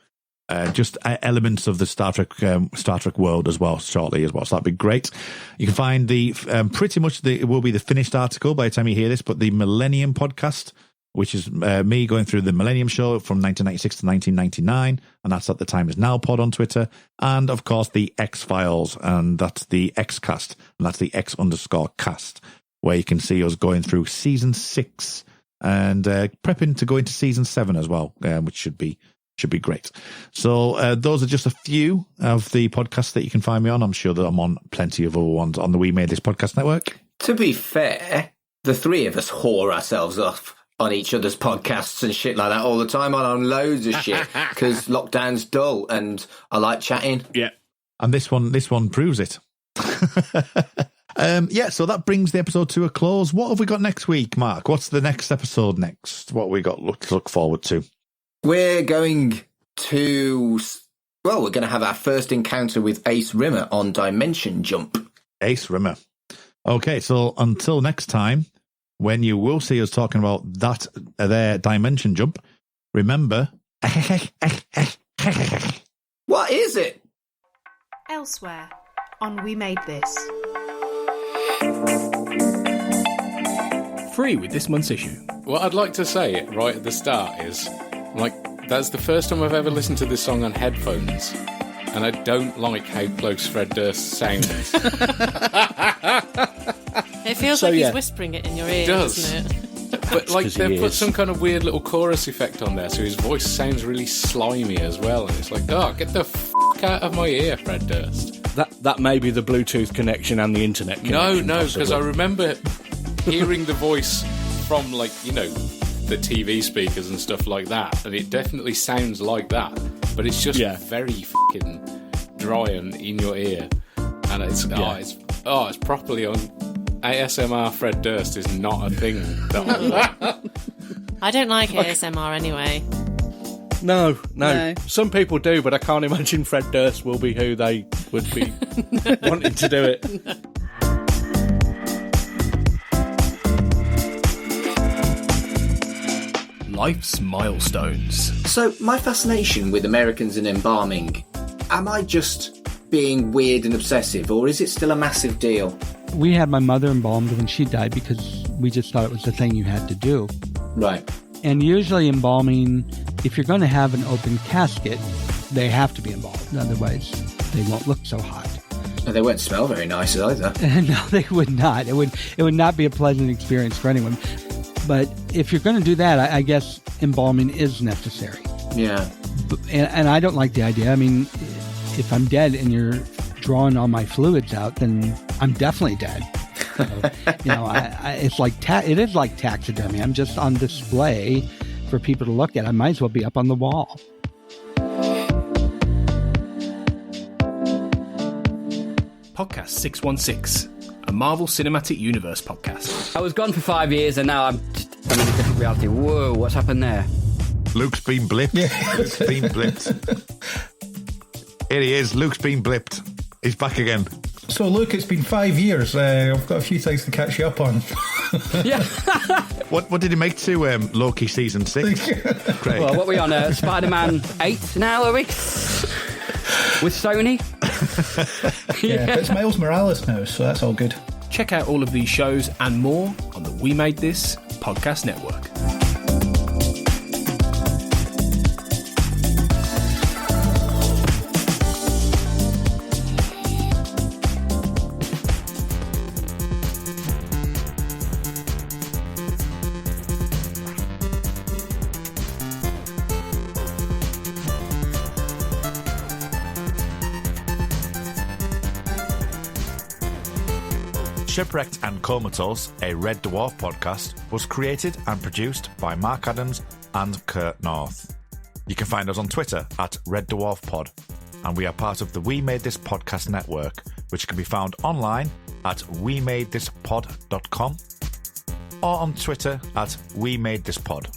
just elements of the Star Trek world as well shortly as well. So that'd be great. You can find the pretty much it will be the finished article by the time you hear this, but the Millennium podcast, which is me going through the Millennium Show from 1996 to 1999, and that's at the Time Is Now pod on Twitter, and of course the X-Files, and that's the X-Cast, and that's the X_cast, where you can see us going through season 6 and prepping to go into season 7 as well, which should be great. So those are just a few of the podcasts that you can find me on. I'm sure that I'm on plenty of other ones on the We Made This Podcast Network. To be fair, the 3 of us whore ourselves off on each other's podcasts and shit like that all the time. I'm on loads of shit because lockdown's dull and I like chatting. Yeah. And this one proves it. So that brings the episode to a close. What have we got next week, Mark? What's the next episode next? What have we got to look forward to? We're going to have our first encounter with Ace Rimmer on Dimension Jump. Ace Rimmer. Okay, so until next time, when you will see us talking about that there Dimension Jump, remember... What is it? Elsewhere on We Made This. Free with this month's issue. What I'd like to say right at the start is, that's the first time I've ever listened to this song on headphones, and I don't like how close Fred Durst sounds. It feels like he's whispering it in your ear, doesn't it? But they've put some kind of weird little chorus effect on there, so his voice sounds really slimy as well, and it's like, get the f*** out of my ear, Fred Durst. That may be the Bluetooth connection and the internet connection. No, because I remember hearing the voice from, the TV speakers and stuff like that, and it definitely sounds like that, but it's just very fucking dry and in your ear, and it's properly on. ASMR Fred Durst is not a thing that I like. I don't like ASMR anyway. No. Some people do, but I can't imagine Fred Durst will be who they would be wanting to do it. Life's milestones. So, my fascination with Americans and embalming, am I just being weird and obsessive, or is it still a massive deal? We had my mother embalmed when she died because we just thought it was the thing you had to do. Right. And usually embalming, if you're going to have an open casket, they have to be embalmed. Otherwise, they won't look so hot. And they won't smell very nice either. No, they would not. It would not be a pleasant experience for anyone. But if you're going to do that, I guess embalming is necessary. Yeah. And I don't like the idea. I mean, if I'm dead and you're drawing all my fluids out, then I'm definitely dead. So, it's like it is like taxidermy. I'm just on display for people to look at. I might as well be up on the wall. Podcast 616, a Marvel Cinematic Universe podcast. I was gone for 5 years and now I'm in a different reality. Whoa, what's happened there? Luke's been blipped. Yeah. Luke's been blipped. Here he is. Luke's been blipped. He's back again. So, Luke, it's been 5 years. I've got a few things to catch you up on. Yeah. What did he make to Loki season 6? Craig? Well, what are we on? Spider-Man 8 now, are we? With Sony? Yeah, but it's Miles Morales now, so that's all good. Check out all of these shows and more on the We Made This podcast network. Shipwrecked and Comatose, a Red Dwarf podcast, was created and produced by Mark Adams and Kurt North. You can find us on Twitter at Red Dwarf Pod, and we are part of the We Made This podcast network, which can be found online at wemadethispod.com or on Twitter at We Made This Pod.